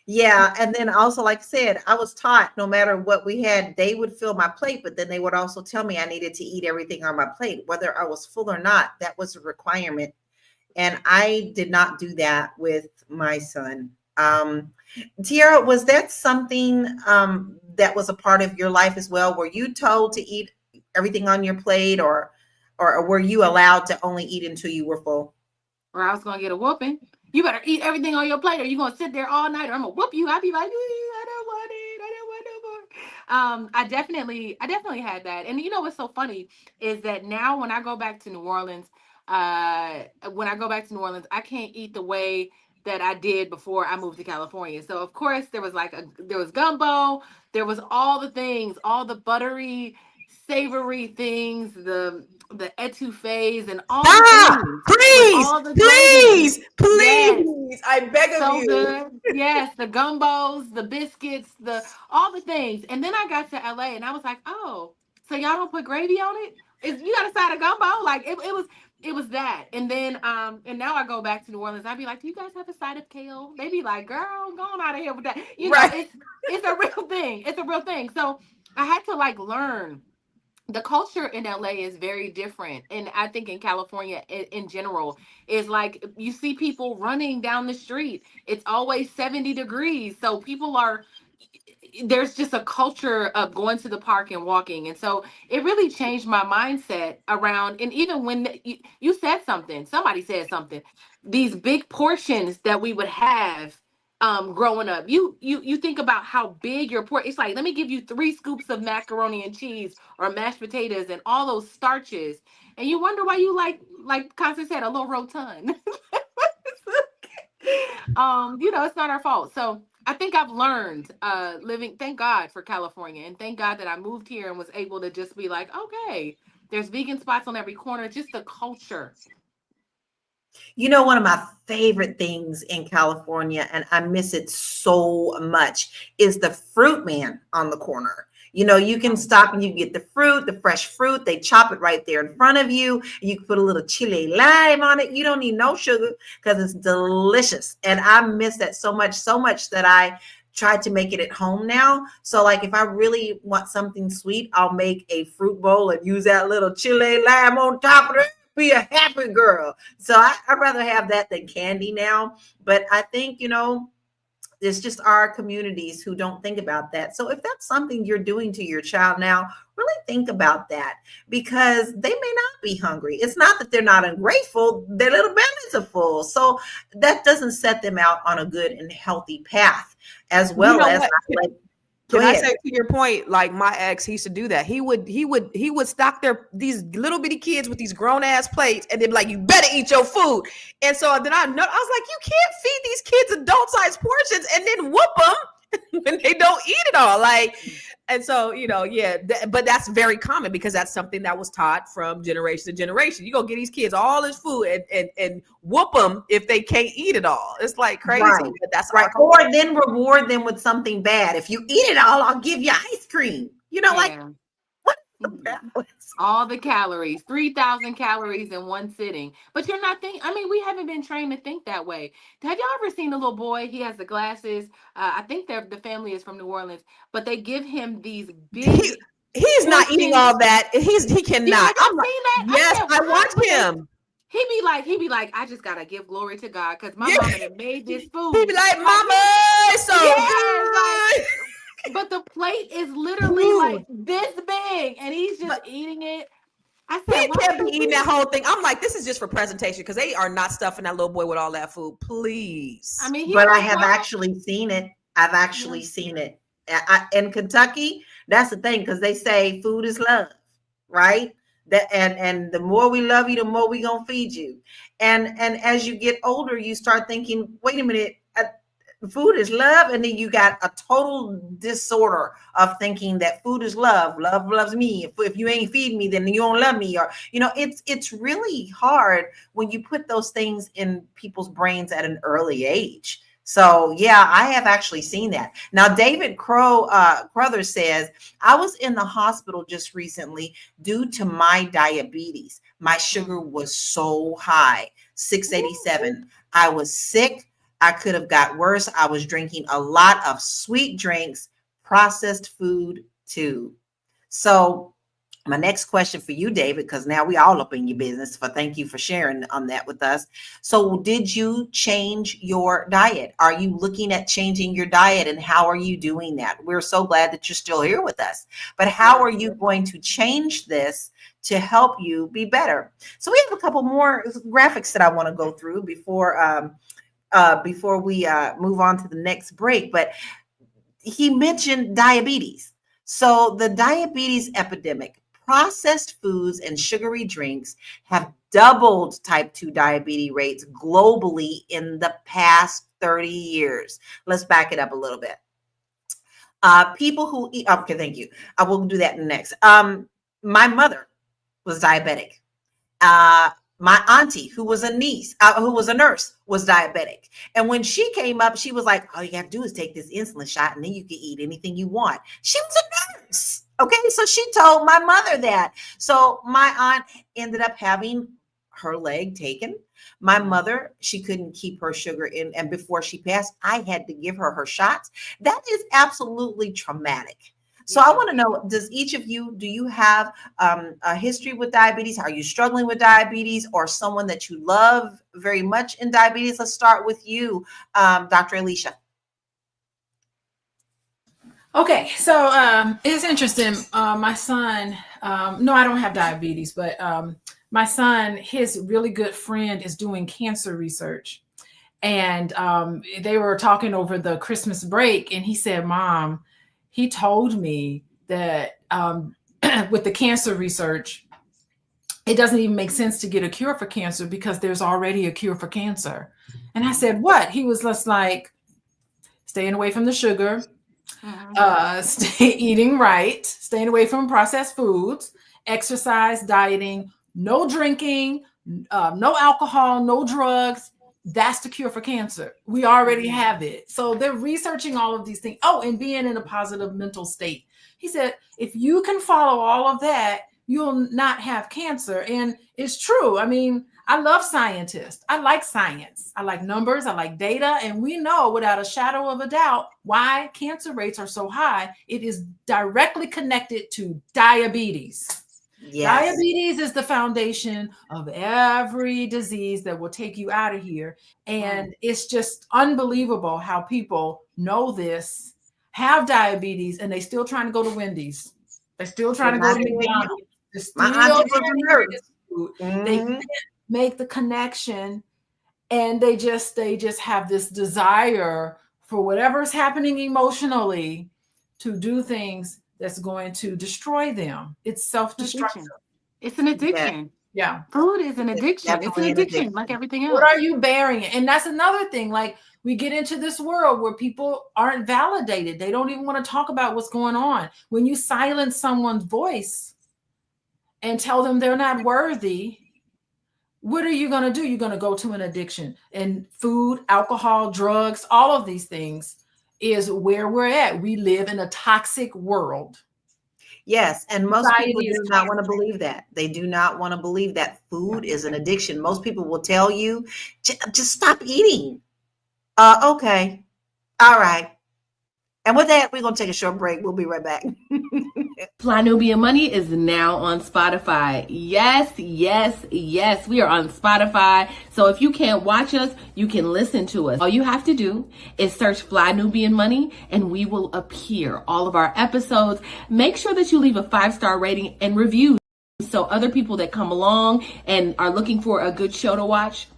Yeah. And then also, like I said, I was taught no matter what we had, they would fill my plate, but then they would also tell me I needed to eat everything on my plate, whether I was full or not. That was a requirement. And I did not do that with my son. Tiara, was that something that was a part of your life as well? Were you told to eat everything on your plate, or were you allowed to only eat until you were full? Or I was going to get a whooping. You better eat everything on your plate, or you're going to sit there all night, or I'm going to whoop you. I'd be like, I don't want it. I don't want no more. I definitely had that. And what's so funny is that now when I go back to New Orleans, I can't eat the way that I did before I moved to California. So of course there was gumbo, there was all the things, all the buttery, savory things, the etouffees and all the things. Please, all the please, yes. I beg of So you. good. Yes, the gumbos, the biscuits, all the things. And then I got to LA and I was like, oh, so y'all don't put gravy on it? You got a side of gumbo? Like it was that. And then and now I go back to New Orleans. I'd be like, do you guys have a side of kale? They be like, girl, go on out of here with that. Right. It's a real thing. It's a real thing. So I had to learn. The culture in LA is very different. And I think in California in general is like you see people running down the street. It's always 70 degrees. So there's just a culture of going to the park and walking. And so it really changed my mindset around, and even when you said somebody said something, these big portions that we would have growing up, you think about how big your portion. It's like, let me give you 3 scoops of macaroni and cheese or mashed potatoes and all those starches, and you wonder why you like Constance said, a little rotund. It's not our fault. So I think I've learned living, thank God for California, and thank God that I moved here and was able to just be like, okay, there's vegan spots on every corner, just the culture. One of my favorite things in California, and I miss it so much, is the fruit man on the corner. You can stop and you get the fruit, the fresh fruit. They chop it right there in front of you. You can put a little chili lime on it. You don't need no sugar because it's delicious. And I miss that so much that I tried to make it at home now. So like if I really want something sweet, I'll make a fruit bowl and use that little chili lime on top of it. Be a happy girl. So I'd rather have that than candy now. But I think, it's just our communities who don't think about that. So if that's something you're doing to your child now, really think about that, because they may not be hungry. It's not that they're not ungrateful. Their little bellies are full. So that doesn't set them out on a good and healthy path, as well as Can I say, to your point, like my ex, he used to do that. He would stock these little bitty kids with these grown ass plates, and they'd be like, "You better eat your food." And so then I was like, "You can't feed these kids adult sized portions and then whoop them when they don't eat it all." And so but that's very common because that's something that was taught from generation to generation. You go get these kids all this food and whoop them if they can't eat it all. It's like crazy. Right. But that's right. Or then reward them with something bad. If you eat it all, I'll give you ice cream. Like what the balance? All the calories, 3,000 calories in one sitting. But you're not thinking, we haven't been trained to think that way. Have y'all ever seen the little boy? He has the glasses. I think the family is from New Orleans, but they give him these big. He's not eating all that. He cannot. Yeah, I've seen that. Yes, I watch him. He be like, I just gotta give glory to God because my mama had made this food. He be like, "Mama, it's so good." But the plate is literally like this big, and he's just eating it. I said, he can't be eating that whole thing. I'm like, this is just for presentation because they are not stuffing that little boy with all that food. Please. But I have actually seen it. I've actually seen it in Kentucky. That's the thing, because they say food is love, right? That and the more we love you, the more we gonna feed you. And as you get older, you start thinking, wait a minute. Food is love, and then you got a total disorder of thinking that food is love. Love loves me. If you ain't feeding me, then you don't love me. Or it's really hard when you put those things in people's brains at an early age. So yeah, I have actually seen that. Now, David Crothers says, I was in the hospital just recently due to my diabetes. My sugar was so high, 687. I was sick. I could have got worse. I was drinking a lot of sweet drinks, processed food too. So my next question for you, David, because now we all up in your business, thank you for sharing on that with us. So did you change your diet? Are you looking at changing your diet, and how are you doing that? We're so glad that you're still here with us, but how are you going to change this to help you be better? So we have a couple more graphics that I want to go through before we move on to the next break. But he mentioned diabetes. So the diabetes epidemic, processed foods and sugary drinks have doubled type 2 diabetes rates globally in the past 30 years. Let's back it up a little bit. People who eat, okay, thank you. I will do that next. My mother was diabetic. My auntie, who was a nurse, was diabetic. And when she came up, she was like, all you have to do is take this insulin shot and then you can eat anything you want. She was a nurse. Okay. So she told my mother that. So my aunt ended up having her leg taken. My mother, she couldn't keep her sugar in. And before she passed, I had to give her shots. That is absolutely traumatic. So I want to know, do you have a history with diabetes? Are you struggling with diabetes, or someone that you love very much in diabetes? Let's start with you, Dr. Alicia. Okay, so it's interesting. My son, no, I don't have diabetes, but my son, his really good friend is doing cancer research. And they were talking over the Christmas break, and he said, Mom, he told me that with the cancer research, it doesn't even make sense to get a cure for cancer because there's already a cure for cancer. And I said, what? He was just like, staying away from the sugar, eating right, staying away from processed foods, exercise, dieting, no drinking, no alcohol, no drugs. That's the cure for cancer. We already have it. So they're researching all of these things. Oh, and being in a positive mental state. He said, if you can follow all of that, you'll not have cancer. And it's true. I mean, I love scientists. I like science. I like numbers. I like data. And we know without a shadow of a doubt why cancer rates are so high. It is directly connected to diabetes. Yes. Diabetes is the foundation of every disease that will take you out of here. And it's just unbelievable how people know this, have diabetes, and they still trying to go to Wendy's. They're still trying to go to McDonald's. They're still trying to food. They can't make the connection, and they just have this desire for whatever's happening emotionally to do things that's going to destroy them. It's self-destructive. It's an addiction. Yeah. Food is an addiction. It's an addiction like everything else. What are you bearing? And that's another thing. Like, we get into this world where people aren't validated. They don't even want to talk about what's going on. When you silence someone's voice and tell them they're not worthy, what are you going to do? You're going to go to an addiction. And food, alcohol, drugs, all of these things is where we're at. We live in a toxic world. Yes, and most people do not want to believe that. They do not want to believe that food is an addiction. Most people will tell you, just stop eating. Okay. All right. And with that, we're going to take a short break. We'll be right back. Fly Nubian Money is now on Spotify. Yes, yes, yes. We are on Spotify. So if you can't watch us, you can listen to us. All you have to do is search Fly Nubian Money and we will appear. All of our episodes. Make sure that you leave a 5-star rating and review so other people that come along and are looking for a good show to watch,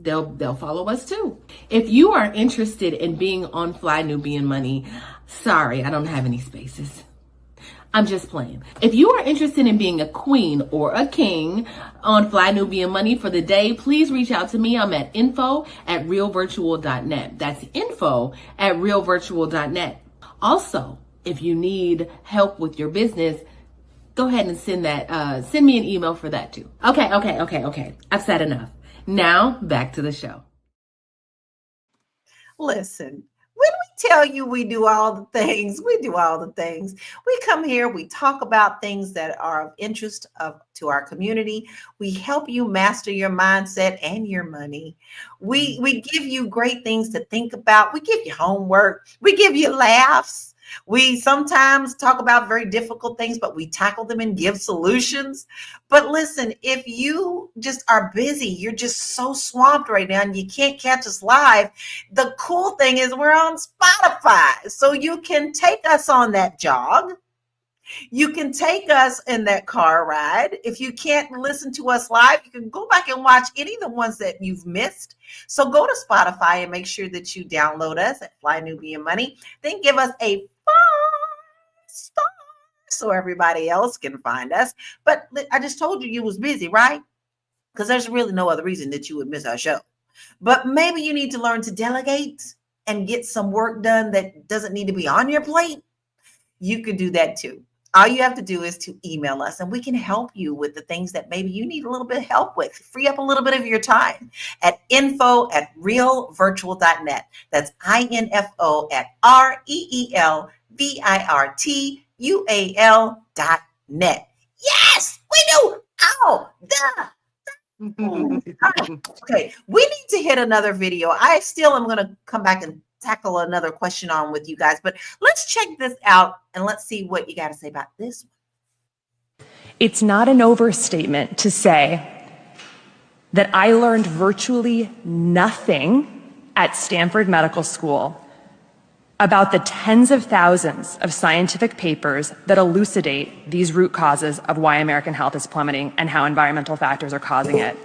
they'll follow us too. If you are interested in being on Fly Nubian Money, sorry, I don't have any spaces. I'm just playing. If you are interested in being a queen or a king on Fly Nubian Money for the day, please reach out to me. I'm at info@realvirtual.net. That's info@realvirtual.net. Also, if you need help with your business, go ahead and send me an email for that too. Okay. I've said enough. Now, back to the show. Listen, when we tell you we do all the things, we do all the things. We come here, we talk about things that are of interest to our community. We help you master your mindset and your money. We give you great things to think about. We give you homework. We give you laughs. We sometimes talk about very difficult things, but we tackle them and give solutions. But listen, if you just are busy, you're just so swamped right now and you can't catch us live, the cool thing is we're on Spotify. So you can take us on that jog. You can take us in that car ride. If you can't listen to us live, you can go back and watch any of the ones that you've missed. So go to Spotify and make sure that you download us at Fly Nubian Money. Then give us a 5-star so everybody else can find us. But I just told you was busy, right? Because there's really no other reason that you would miss our show. But maybe you need to learn to delegate and get some work done that doesn't need to be on your plate. You can do that too. All you have to do is to email us and we can help you with the things that maybe you need a little bit of help with. Free up a little bit of your time at info@realvirtual.net. That's info@realvirtual.net. Yes, we do. Oh, duh. Okay, we need to hit another video. I still am going to come back and tackle another question on with you guys, but let's check this out and let's see what you got to say about this one. It's not an overstatement to say that I learned virtually nothing at Stanford Medical School about the tens of thousands of scientific papers that elucidate these root causes of why American health is plummeting and how environmental factors are causing it.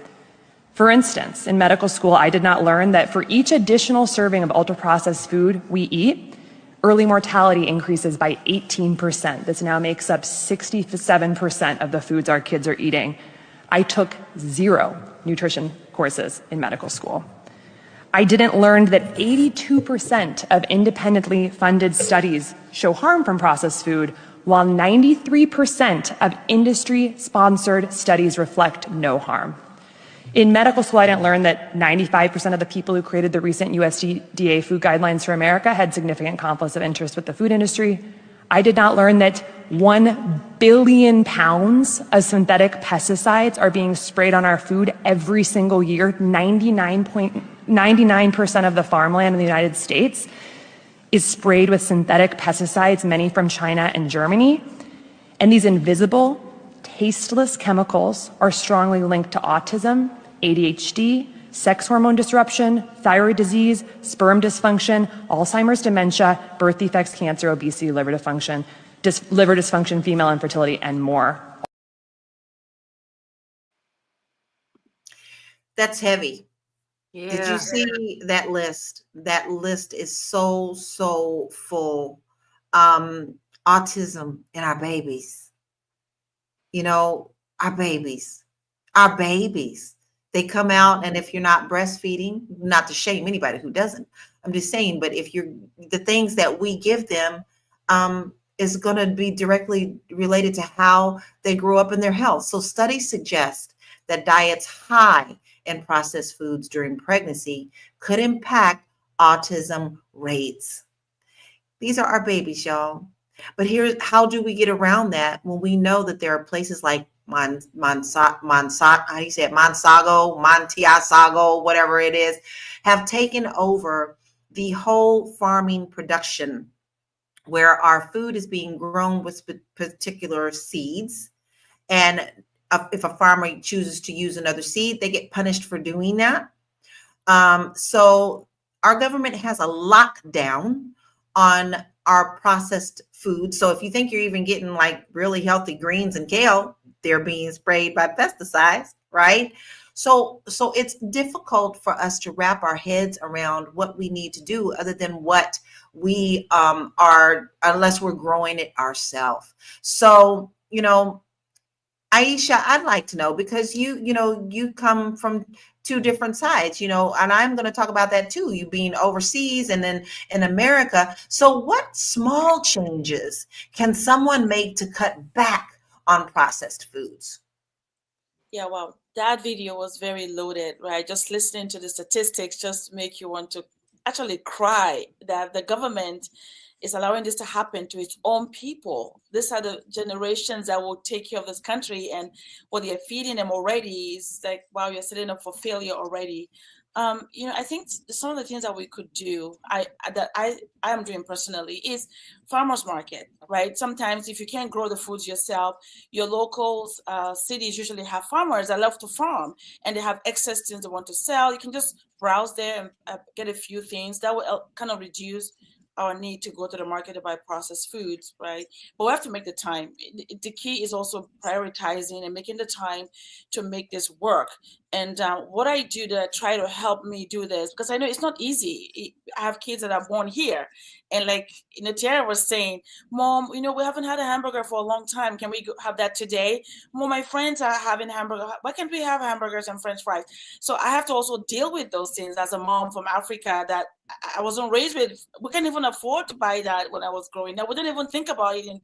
For instance, in medical school, I did not learn that for each additional serving of ultra-processed food we eat, early mortality increases by 18%. This now makes up 67% of the foods our kids are eating. I took 0 nutrition courses in medical school. I didn't learn that 82% of independently funded studies show harm from processed food, while 93% of industry-sponsored studies reflect no harm. In medical school, I didn't learn that 95% of the people who created the recent USDA food guidelines for America had significant conflicts of interest with the food industry. I did not learn that 1 billion pounds of synthetic pesticides are being sprayed on our food every single year. 99% of the farmland in the United States is sprayed with synthetic pesticides, many from China and Germany. And these invisible, tasteless chemicals are strongly linked to autism, ADHD, sex hormone disruption, thyroid disease, sperm dysfunction, Alzheimer's, dementia, birth defects, cancer, obesity, liver dysfunction, female infertility, and more. That's heavy. Yeah. Did you see that list? That list is so full. Autism in our babies. You know, our babies. They come out, and if you're not breastfeeding, not to shame anybody who doesn't, I'm just saying, but if you're, the things that we give them is going to be directly related to how they grow up in their health. So studies suggest that diets high in processed foods during pregnancy could impact autism rates. These are our babies, y'all. But here's how do we get around that when we know that there are places like Monsanto, whatever it is, have taken over the whole farming production, where our food is being grown with particular seeds. And if a farmer chooses to use another seed, they get punished for doing that. So our government has a lockdown on our processed food. So if you think you're even getting like really healthy greens and kale, they're being sprayed by pesticides, right? So it's difficult for us to wrap our heads around what we need to do other than what we are, unless we're growing it ourselves. So, you know, Aisha, I'd like to know, because you come from two different sides, and I'm going to talk about that too, you being overseas and then in America. So what small changes can someone make to cut back on processed foods? Yeah, wow. That video was very loaded, right? Just listening to the statistics just make you want to actually cry that the government is allowing this to happen to its own people. These are the generations that will take care of this country, and what they're feeding them already is like, wow, you're setting up for failure already. I think some of the things that we could do, I am doing personally, is farmers market, right? Sometimes if you can't grow the foods yourself, your local cities usually have farmers that love to farm, and they have excess things they want to sell. You can just browse there and get a few things that will kind of reduce our need to go to the market to buy processed foods, right? But we have to make the time. The key is also prioritizing and making the time to make this work. And what I do to try to help me do this, because I know it's not easy. I have kids that are born here. And like, Tiara was saying, Mom, we haven't had a hamburger for a long time. Can we have that today? Mom, my friends are having hamburger. Why can't we have hamburgers and French fries? So I have to also deal with those things as a mom from Africa that I wasn't raised with. We can't even afford to buy that when I was growing up. We didn't even think about eating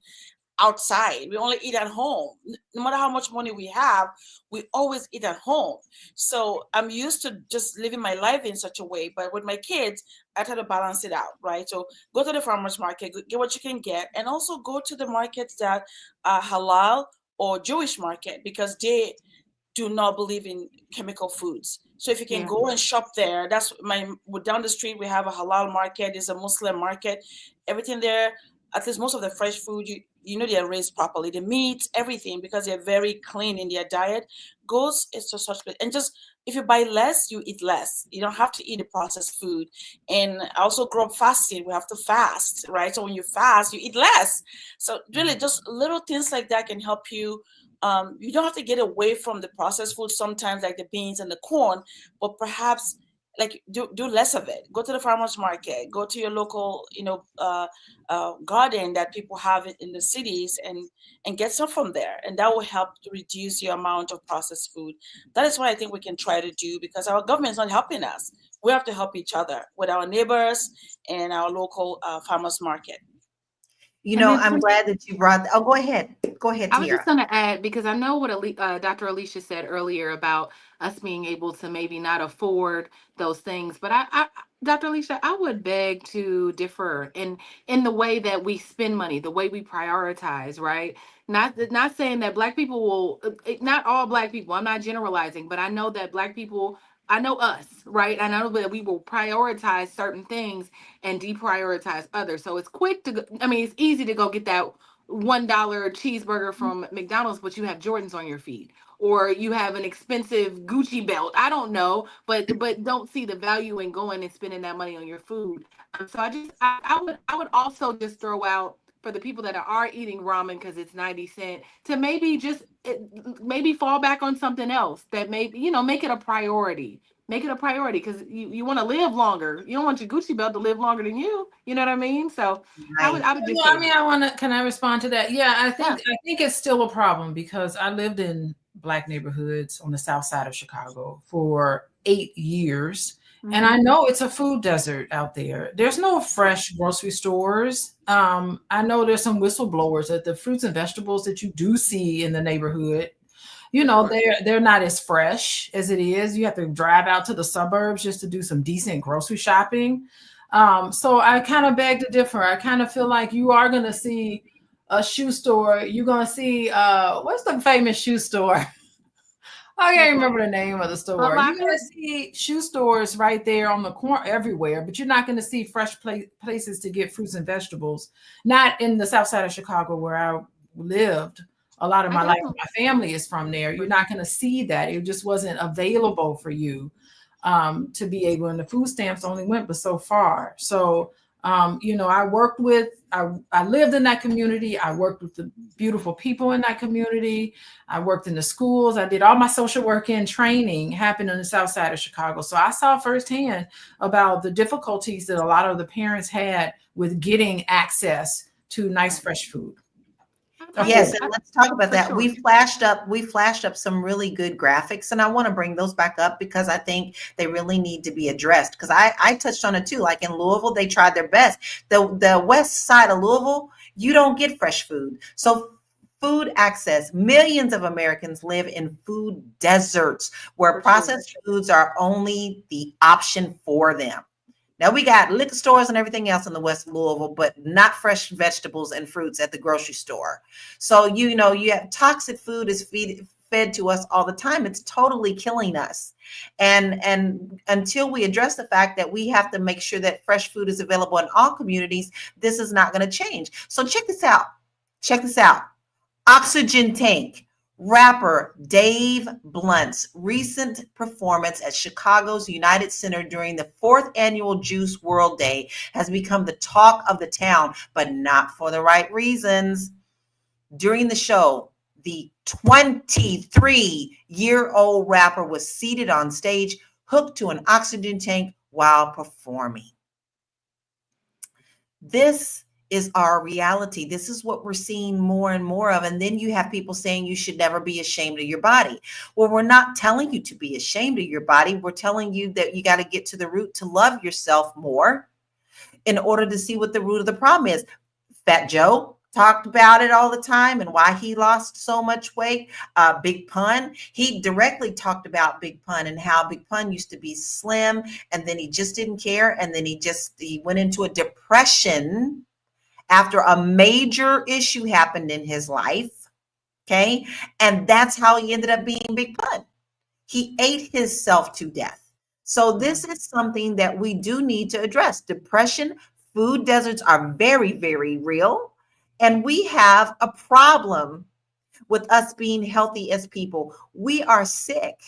outside. We only eat at home. No matter how much money we have, we always eat at home. So I'm used to just living my life in such a way. But with my kids, I try to balance it out, right? So go to the farmer's market, get what you can get, and also go to the markets that are halal or Jewish market, because they do not believe in chemical foods. So if you can go and shop there, down the street, we have a halal market. There's a Muslim market. Everything there, at least most of the fresh food, they're raised properly. The meat, everything, because they're very clean in their diet, goes into such place. And just, if you buy less, you eat less. You don't have to eat the processed food. And I also grew up fasting. We have to fast, right? So when you fast, you eat less. So really just little things like that can help you. You don't have to get away from the processed food sometimes, like the beans and the corn, but perhaps like do less of it. Go to the farmers market, go to your local, garden that people have in the cities, and get some from there, and that will help to reduce your amount of processed food. That is what I think we can try to do, because our government is not helping us. We have to help each other with our neighbors and our local farmers market. And then I'm glad that you brought. Oh, go ahead. Go ahead, I was just Tiara. going to add, because I know what Dr. Alicia said earlier about us being able to maybe not afford those things. But Dr. Alicia, I would beg to differ in the way that we spend money, the way we prioritize, right? Not saying that Black people will, not all Black people, I'm not generalizing, but I know that Black people, I know us, right? I know that we will prioritize certain things and deprioritize others. So it's quick to, I mean, it's easy to go get that $1 cheeseburger from McDonald's, but you have Jordans on your feet, or you have an expensive Gucci belt. I don't know, but don't see the value in going and spending that money on your food. So I would also just throw out for the people that are eating ramen because it's 90 cents to maybe just maybe fall back on something else that maybe make it a priority. Make it a priority because you want to live longer. You don't want your Gucci belt to live longer than you. You know what I mean? So Right. I would just I say mean, that. can I respond to that? Yeah, I Yeah. think it's still a problem because I lived in Black neighborhoods on the south side of Chicago for 8 years. And I know it's a food desert out there. There's no fresh grocery stores. I know there's some whistleblowers that the fruits and vegetables that you do see in the neighborhood, they're not as fresh as it is. You have to drive out to the suburbs just to do some decent grocery shopping. So I kind of beg to differ. I kind of feel like you are going to see a shoe store. You're going to see what's the famous shoe store? I can't remember the name of the store. You're going to see shoe stores right there on the corner everywhere, but you're not going to see fresh places to get fruits and vegetables. Not in the south side of Chicago where I lived a lot of my life. My family is from there. You're not going to see that. It just wasn't available for you to be able, and the food stamps only went but so far. So I lived in that community. I worked with the beautiful people in that community. I worked in the schools. I did all my social work and training happened on the south side of Chicago. So I saw firsthand about the difficulties that a lot of the parents had with getting access to nice, fresh food. Yes, and let's talk about that. Sure. We flashed up some really good graphics, and I want to bring those back up because I think they really need to be addressed. Because I touched on it too. Like in Louisville, they tried their best. The west side of Louisville, you don't get fresh food. So food access, millions of Americans live in food deserts where processed foods are only the option for them. Now we got liquor stores and everything else in the West Louisville, but not fresh vegetables and fruits at the grocery store. So, you have toxic food is fed to us all the time. It's totally killing us. And until we address the fact that we have to make sure that fresh food is available in all communities, this is not going to change. So check this out. Check this out. Oxygen tank. Rapper Dave Blunt's recent performance at Chicago's United Center during the 4th annual Juice WRLD Day has become the talk of the town, but not for the right reasons. During the show, the 23-year-old rapper was seated on stage, hooked to an oxygen tank while performing. This is our reality. This is what we're seeing more and more of. And then you have people saying you should never be ashamed of your body. Well, we're not telling you to be ashamed of your body. We're telling you that you got to get to the root to love yourself more in order to see what the root of the problem is. Fat Joe talked about it all the time and why he lost so much weight. Big Pun, he directly talked about Big Pun and how Big Pun used to be slim and then he just didn't care. And then he went into a depression after a major issue happened in his life, okay? And that's how he ended up being Big Pun. He ate himself to death. So this is something that we do need to address. Depression, food deserts are very, very real. And we have a problem with us being healthy as people. We are sick.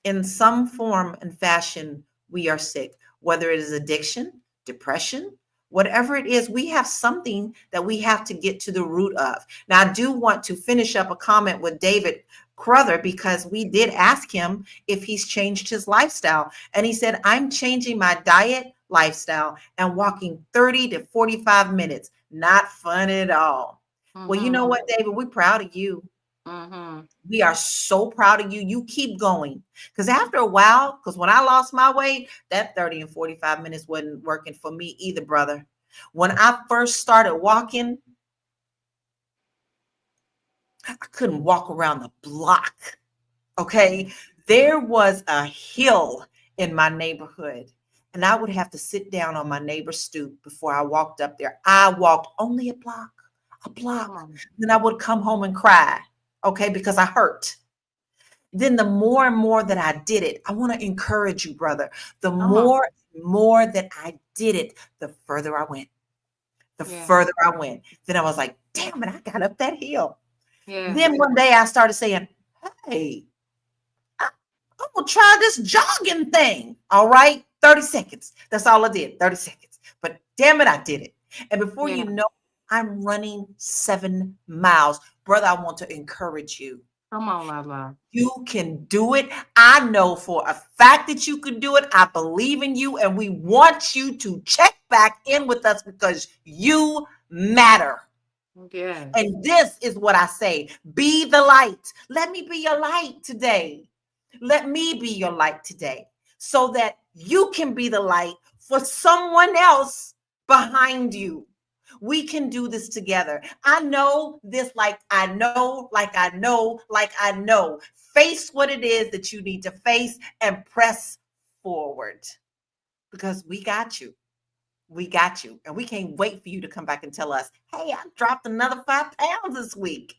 In some form and fashion, we are sick, whether it is addiction, depression, whatever it is, we have something that we have to get to the root of. Now, I do want to finish up a comment with David Crother, because we did ask him if he's changed his lifestyle. And he said, I'm changing my diet, lifestyle, and walking 30 to 45 minutes. Not fun at all. Well, you know Mm-hmm. what, David? We're proud of you. Mm-hmm. We are so proud of you. You keep going. Because after a while, because when I lost my weight, that 30 and 45 minutes wasn't working for me either, brother. When I first started walking, I couldn't walk around the block. Okay. There was a hill in my neighborhood, and I would have to sit down on my neighbor's stoop before I walked up there. I walked only a block. Come on. Then I would come home and cry. Okay. Because I hurt. Then the more and more that I did it, I want to encourage you, brother. The Come on. more that I did it, the further I went. The Yeah. further I went. Then I was like, damn it, I got up that hill. Yeah. Then one day I started saying, hey, I'm going to try this jogging thing. All right. 30 seconds. That's all I did. 30 seconds. But damn it, I did it. And before Yeah. you know, I'm running 7 miles. Brother, I want to encourage you. Come on, Lala. You can do it. I know for a fact that you can do it. I believe in you, and we want you to check back in with us because you matter. Yeah. And this is what I say. Be the light. Let me be your light today. Let me be your light today so that you can be the light for someone else behind you. We can do this together. I know this like I know, like I know, like I know. Face what it is that you need to face and press forward because we got you. We got you. And we can't wait for you to come back and tell us, hey, I dropped another 5 pounds this week.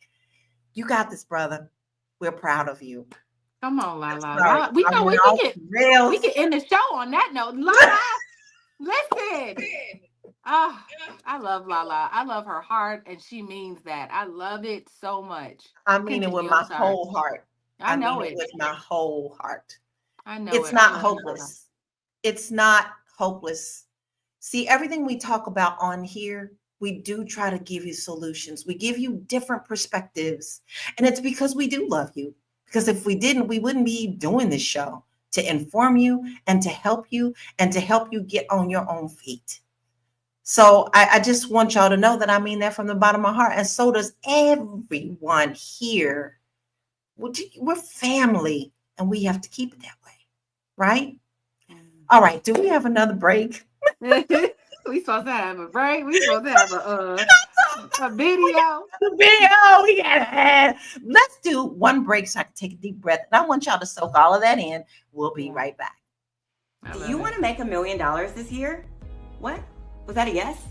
You got this, brother. We're proud of you. Come on, Lala. Sorry. Lala. We I know went we off can rails. end the show on that note. Lala, listen. Oh, I love Lala. I love her heart, and she means that. I love it so much. I mean it with Continue. my I'm sorry. whole heart. I know mean it. with my whole heart. I know It's it. not I love you, Lala. hopeless. It's not hopeless. See, everything we talk about on here, we do try to give you solutions. We give you different perspectives. And it's because we do love you. Because if we didn't, we wouldn't be doing this show to inform you and to help you get on your own feet. So I just want y'all to know that I mean that from the bottom of my heart. And so does everyone here. We're family and we have to keep it that way. Right? All right. Do we have another break? We supposed to have a break. We supposed to have a video. We gotta let's do one break so I can take a deep breath. And I want y'all to soak all of that in. We'll be right back. Do you want to make $1 million this year? What? Was that a yes?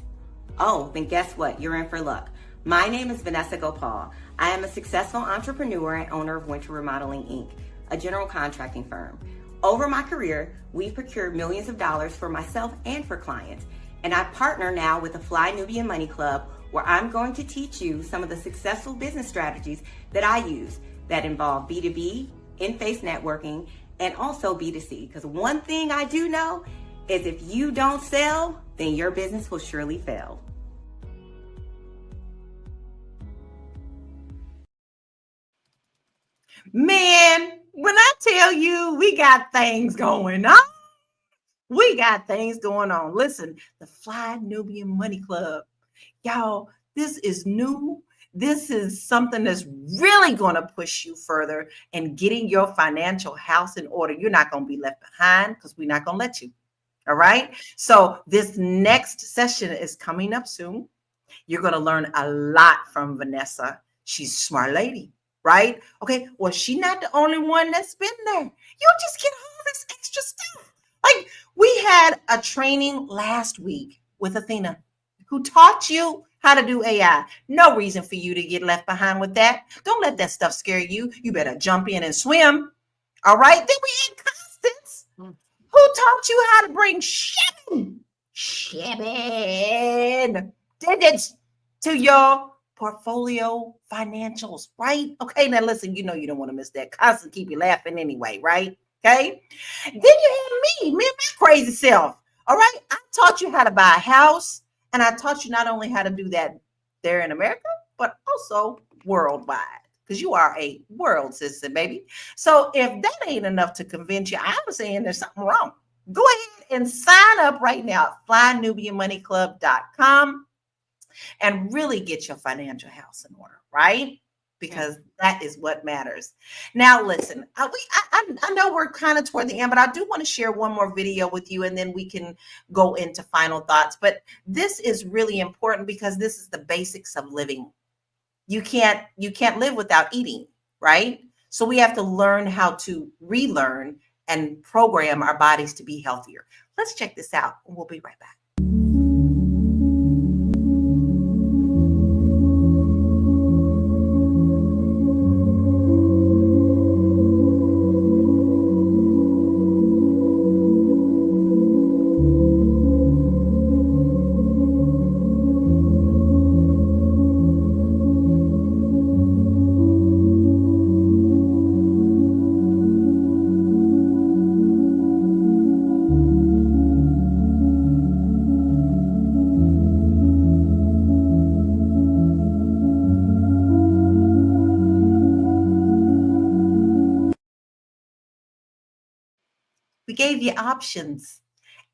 Oh, then guess what? You're in for luck. My name is Vanessa Gopal. I am a successful entrepreneur and owner of Winter Remodeling, Inc., a general contracting firm. Over my career, we've procured millions of dollars for myself and for clients. And I partner now with the Fly Nubian Money Club, where I'm going to teach you some of the successful business strategies that I use that involve B2B, in-face networking, and also B2C. Because one thing I do know is if you don't sell, then your business will surely fail. Man, when I tell you we got things going on, we got things going on. Listen, the Fly Nubian Money Club. Y'all, this is new. This is something that's really going to push you further in getting your financial house in order. You're not going to be left behind because we're not going to let you. All right. So this next session is coming up soon. You're going to learn a lot from Vanessa. She's a smart lady, right? Okay. Well, she's not the only one that's been there. You just get all this extra stuff. Like we had a training last week with Athena who taught you how to do AI. No reason for you to get left behind with that. Don't let that stuff scare you. You better jump in and swim. All right. Then we had Constance. Who taught you how to bring shipping digits to your portfolio financials, right? Okay, now listen, you know you don't want to miss that. Constance keep you laughing anyway, right? Okay. Then you had me and my crazy self. All right. I taught you how to buy a house, and I taught you not only how to do that there in America, but also worldwide. because you are a world citizen, baby. So if that ain't enough to convince you, I'm saying there's something wrong. Go ahead and sign up right now at flynubianmoneyclub.com and really get your financial house in order, right? Because that is what matters. Now, listen, I know we're kind of toward the end, but I do want to share one more video with you, and then we can go into final thoughts. But this is really important because this is the basics of living. You can't live without eating, right? So we have to learn how to relearn and program our bodies to be healthier. Let's check this out. We'll be right back. We gave you options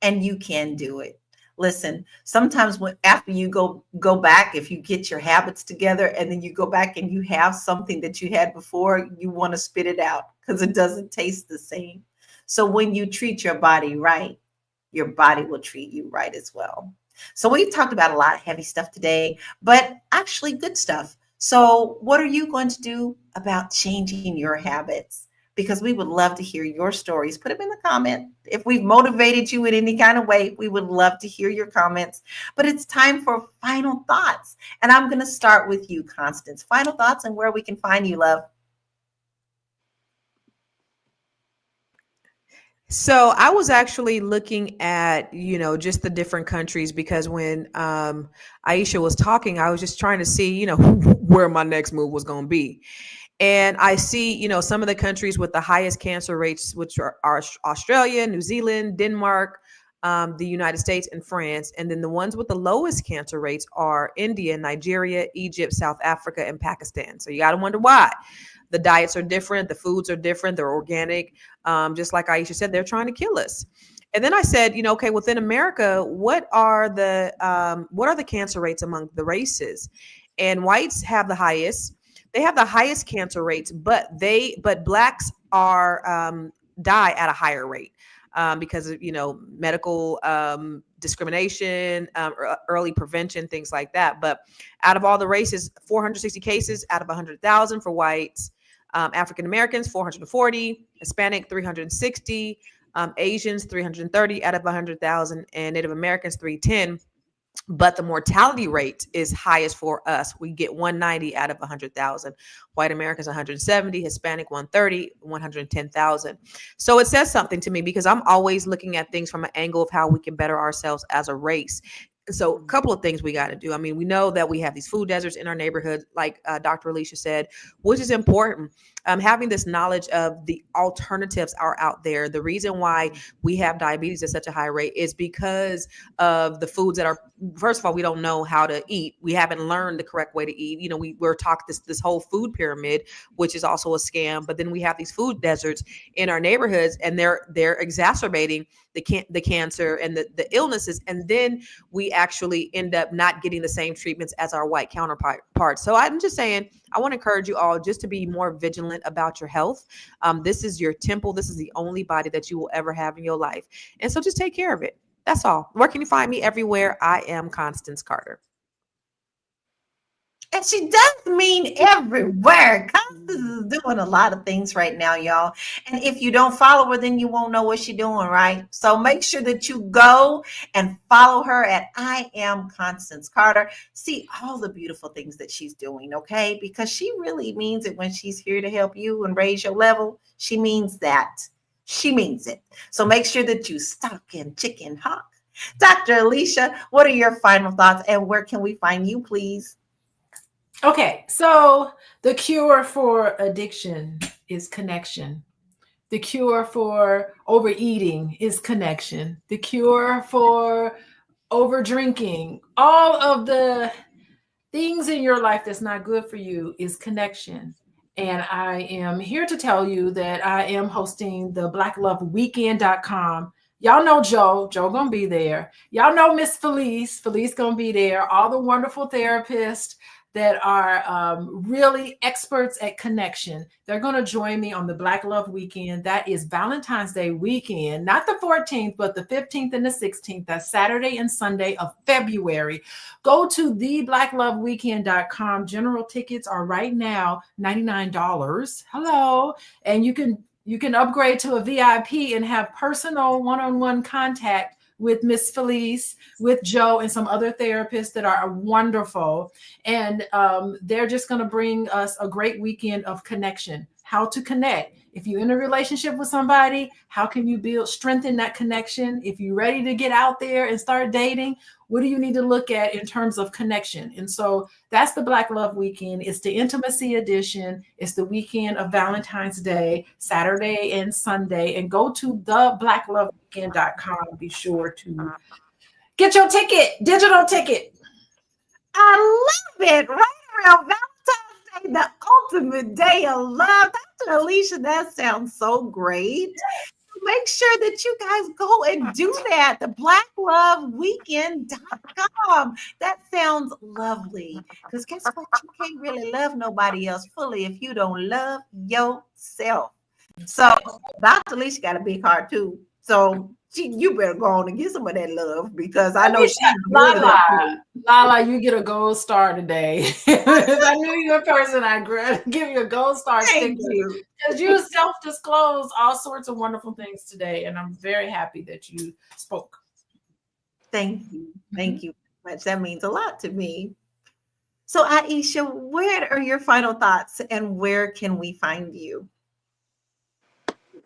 and you can do it. Listen, sometimes after you go back, if you get your habits together and then you go back and you have something that you had before, you want to spit it out because it doesn't taste the same. So when you treat your body right, your body will treat you right as well. So we've talked about a lot of heavy stuff today, but actually good stuff. So what are you going to do about changing your habits? Because we would love to hear your stories. Put them in the comment. If we've motivated you in any kind of way, we would love to hear your comments. But it's time for final thoughts. And I'm going to start with you, Constance. Final thoughts and where we can find you, love. So I was actually looking at, just the different countries because when Aisha was talking, I was just trying to see, where my next move was going to be. And I see, some of the countries with the highest cancer rates, which are Australia, New Zealand, Denmark, the United States, and France. And then the ones with the lowest cancer rates are India, Nigeria, Egypt, South Africa, and Pakistan. So you got to wonder why. The diets are different. The foods are different. They're organic. Just like Aisha said, they're trying to kill us. And then I said, okay, within America, what are the cancer rates among the races? And whites have the highest. They have the highest cancer rates, but blacks are die at a higher rate because of medical discrimination, early prevention, things like that. But out of all the races, 460 cases out of 100,000 for whites, African Americans 440, Hispanic 360, Asians 330 out of 100,000, and Native Americans 310. But the mortality rate is highest for us. We get 190 out of 100,000. White Americans 170, Hispanic 130, 110,000. So it says something to me because I'm always looking at things from an angle of how we can better ourselves as a race. So a couple of things we got to do. I mean, we know that we have these food deserts in our neighborhood, like Dr. Alicia said, which is important. Having this knowledge of the alternatives are out there. The reason why we have diabetes at such a high rate is because of the foods that are, first of all, we don't know how to eat. We haven't learned the correct way to eat. We're taught this whole food pyramid, which is also a scam. But then we have these food deserts in our neighborhoods, and they're exacerbating the cancer and the illnesses. And then we actually end up not getting the same treatments as our white counterparts. So I'm just saying, I want to encourage you all just to be more vigilant about your health. This is your temple. This is the only body that you will ever have in your life. And so just take care of it. That's all. Where can you find me? Everywhere. I am Constance Carter. And she does mean everywhere. Constance is doing a lot of things right now, y'all. And if you don't follow her, then you won't know what she's doing, right? So make sure that you go and follow her at I Am Constance Carter. See all the beautiful things that she's doing, okay? Because she really means it when she's here to help you and raise your level. She means that. She means it. So make sure that you stock and chicken hawk. Dr. Alicia, what are your final thoughts and where can we find you, please? Okay, so the cure for addiction is connection. The cure for overeating is connection. The cure for over drinking, all of the things in your life that's not good for you is connection. And I am here to tell you that I am hosting the blackloveweekend.com. Y'all know Joe gonna be there. Y'all know Miss Felice gonna be there. All the wonderful therapists that are really experts at connection. They're going to join me on the Black Love Weekend. That is Valentine's Day weekend, not the 14th, but the 15th and the 16th. That's Saturday and Sunday of February. Go to theblackloveweekend.com. General tickets are right now $99. Hello. And you can upgrade to a VIP and have personal one-on-one contact with Miss Felice, with Joe, and some other therapists that are wonderful. And they're just going to bring us a great weekend of connection. How to connect. If you're in a relationship with somebody, how can you strengthen that connection? If you're ready to get out there and start dating, what do you need to look at in terms of connection? And so that's the Black Love Weekend. It's the intimacy edition. It's the weekend of Valentine's Day, Saturday and Sunday. And go to theblackloveweekend.com. Be sure to get your ticket, digital ticket. I love it. Right around Valentine's Day, the ultimate day of love. Dr. Alicia, that sounds so great. Make sure that you guys go and do that. The blackloveweekend.com. That sounds lovely. Because guess what? You can't really love nobody else fully if you don't love yourself. So Dr. Alicia got a big heart too. So you better go on and get some of that love because I know she's Lala, you get a gold star today. If I knew you in person, I'd give you a gold star sticker. Because you self-disclose all sorts of wonderful things today. And I'm very happy that you spoke. Thank you. Thank you very much. That means a lot to me. So Aisha, what are your final thoughts and where can we find you?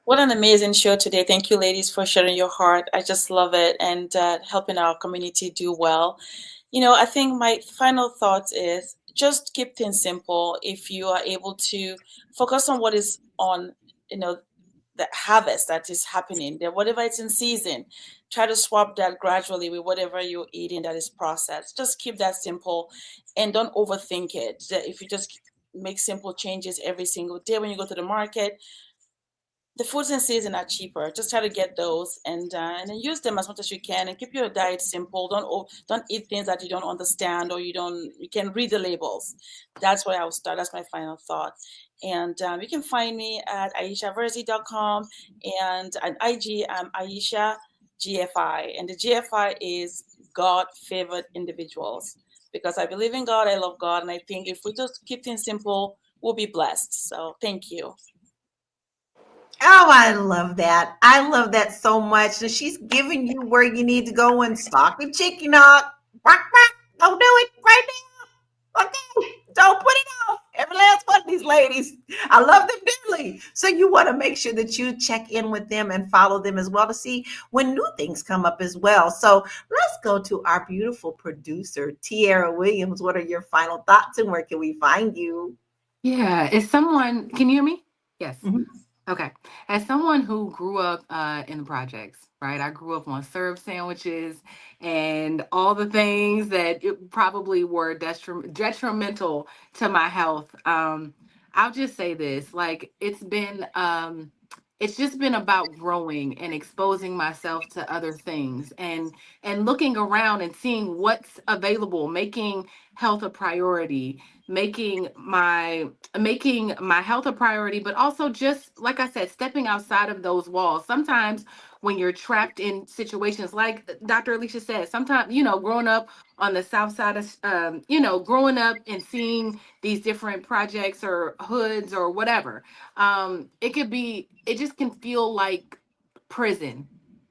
What an amazing show today. Thank you, ladies, for sharing your heart. I just love it and helping our community do well. I think my final thought is just keep things simple. If you are able to focus on what is on, the harvest that is happening there, whatever it's in season, try to swap that gradually with whatever you're eating that is processed. Just keep that simple and don't overthink it. If you just make simple changes every single day when you go to the market, the foods in season are cheaper. Just try to get those and then use them as much as you can and keep your diet simple. Don't eat things that you don't understand or you can read the labels. That's where I will start. That's my final thought. And you can find me at aishaverzi.com and at IG I'm Aisha GFI. And the GFI is God favored individuals because I believe in God, I love God, and I think if we just keep things simple, we'll be blessed. So thank you. Oh, I love that. I love that so much. And she's giving you where you need to go and stock the chicken up. Quack, quack. Don't do it right now. Okay. Don't put it off. Every last one of these ladies. I love them dearly. So you want to make sure that you check in with them and follow them as well to see when new things come up as well. So let's go to our beautiful producer, Tiara Williams. What are your final thoughts and where can we find you? Yeah, can you hear me? Yes. Mhm. Okay. As someone who grew up in the projects, right? I grew up on serve sandwiches and all the things that probably were detrimental to my health. I'll just say this, like it's just been about growing and exposing myself to other things and looking around and seeing what's available, making health a priority, making my health a priority, but also just like I said, stepping outside of those walls. Sometimes when you're trapped in situations like Dr. Alicia said, sometimes, growing up on the south side of, growing up and seeing these different projects or hoods or whatever, it just can feel like prison.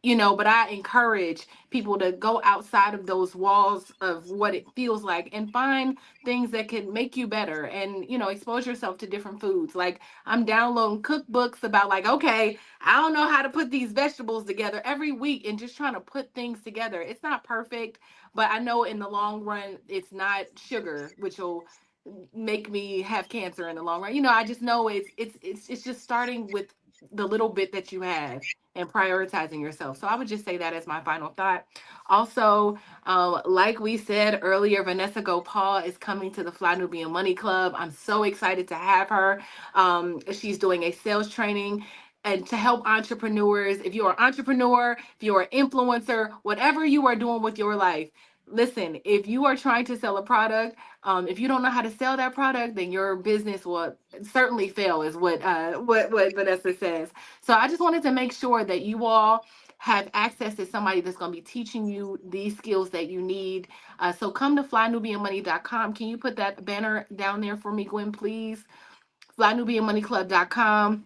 But I encourage people to go outside of those walls of what it feels like and find things that can make you better and expose yourself to different foods. Like I'm downloading cookbooks about like, okay, I don't know how to put these vegetables together every week and just trying to put things together. It's not perfect, but I know in the long run it's not sugar which will make me have cancer in the long run. I just know it's just starting with the little bit that you have and prioritizing yourself. So I would just say that as my final thought. Also, like we said earlier, Vanessa Gopal is coming to the Fly Nubian Money Club. I'm so excited to have her. She's doing a sales training and to help entrepreneurs. If you're an entrepreneur, if you're an influencer, whatever you are doing with your life, listen, if you are trying to sell a product, if you don't know how to sell that product, then your business will certainly fail, is what Vanessa says. So I just wanted to make sure that you all have access to somebody that's going to be teaching you these skills that you need. So come to flynubianmoney.com. Can you put that banner down there for me, Gwen, please? flynubianmoneyclub.com.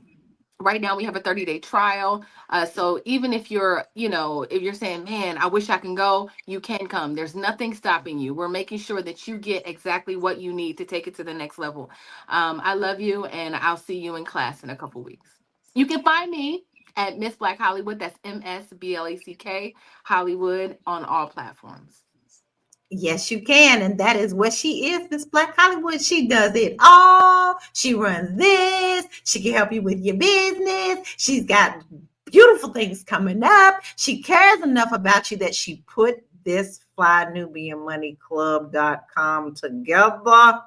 Right now we have a 30-day trial. So even if you're, if you're saying, man, I wish I can go, you can come. There's nothing stopping you. We're making sure that you get exactly what you need to take it to the next level. I love you, and I'll see you in class in a couple weeks. You can find me at Miss Black Hollywood. That's MSBLACK Hollywood on all platforms. Yes, you can. And that is what she is, Miss Black Hollywood. She does it all. She runs this. She can help you with your business. She's got beautiful things coming up. She cares enough about you that she put this FlyNubianMoneyClub.com together.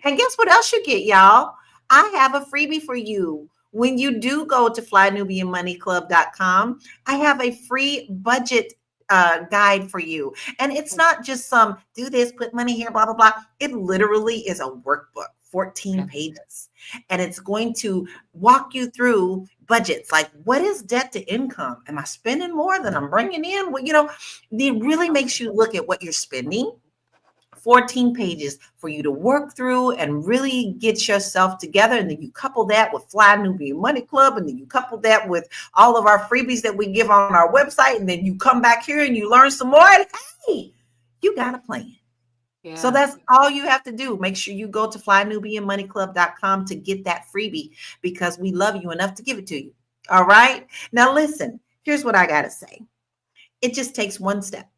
And guess what else you get, y'all? I have a freebie for you. When you do go to FlyNubianMoneyClub.com, I have a free budget guide for you. And it's not just some do this, put money here, blah, blah, blah. It literally is a workbook, 14 pages. And it's going to walk you through budgets. Like, what is debt to income? Am I spending more than I'm bringing in? Well, it really makes you look at what you're spending. 14 pages for you to work through and really get yourself together. And then you couple that with Fly Nubian Money Club. And then you couple that with all of our freebies that we give on our website. And then you come back here and you learn some more. And hey, you got a plan. Yeah. So that's all you have to do. Make sure you go to FlyNubianMoneyClub.com to get that freebie, because we love you enough to give it to you. All right. Now, listen, here's what I got to say. It just takes one step.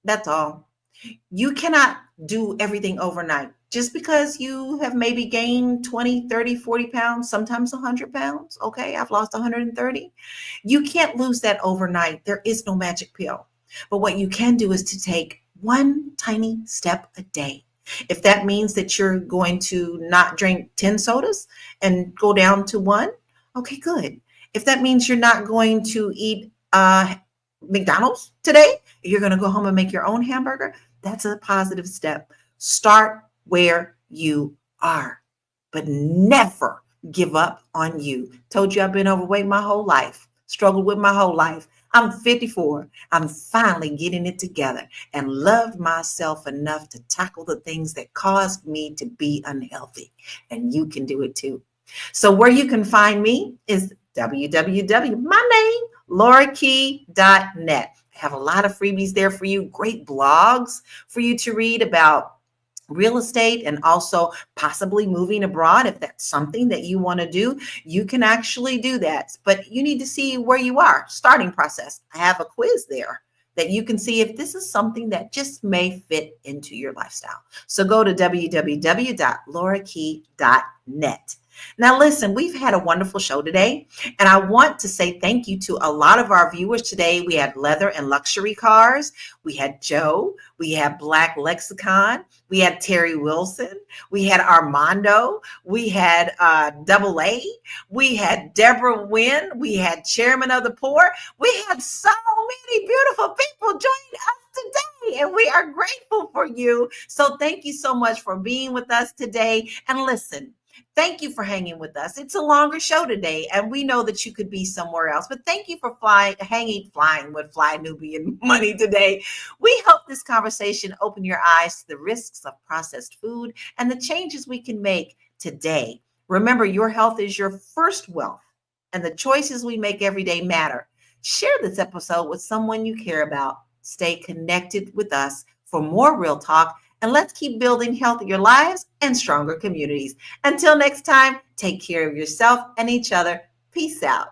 That's all. You cannot do everything overnight. Just because you have maybe gained 20, 30, 40 pounds, sometimes 100 pounds. Okay, I've lost 130. You can't lose that overnight. There is no magic pill. But what you can do is to take one tiny step a day. If that means that you're going to not drink 10 sodas and go down to one, okay, good. If that means you're not going to eat McDonald's today, you're going to go home and make your own hamburger, that's a positive step. Start where you are, but never give up on you. Told you I've been overweight my whole life, struggled with my whole life. I'm 54. I'm finally getting it together and love myself enough to tackle the things that caused me to be unhealthy. And you can do it too. So where you can find me is www.MyNameLauraKey.net. I have a lot of freebies there for you, great blogs for you to read about real estate and also possibly moving abroad. If that's something that you want to do, you can actually do that. But you need to see where you are, starting process. I have a quiz there that you can see if this is something that just may fit into your lifestyle. So go to www.laurakey.net. Now, listen, we've had a wonderful show today, and I want to say thank you to a lot of our viewers today. We had Leather and Luxury Cars. We had Joe. We had Black Lexicon. We had Terry Wilson. We had Armando. We had Double A. We had Deborah Wynn. We had Chairman of the Poor. We had so many beautiful people joining us today, and we are grateful for you. So thank you so much for being with us today. And listen, thank you for hanging with us. It's a longer show today, and we know that you could be somewhere else. But thank you for flying with Fly Nubian Money today. We hope this conversation opened your eyes to the risks of processed food and the changes we can make today. Remember, your health is your first wealth, and the choices we make every day matter. Share this episode with someone you care about. Stay connected with us for more real talk. And let's keep building healthier lives and stronger communities. Until next time, take care of yourself and each other. Peace out.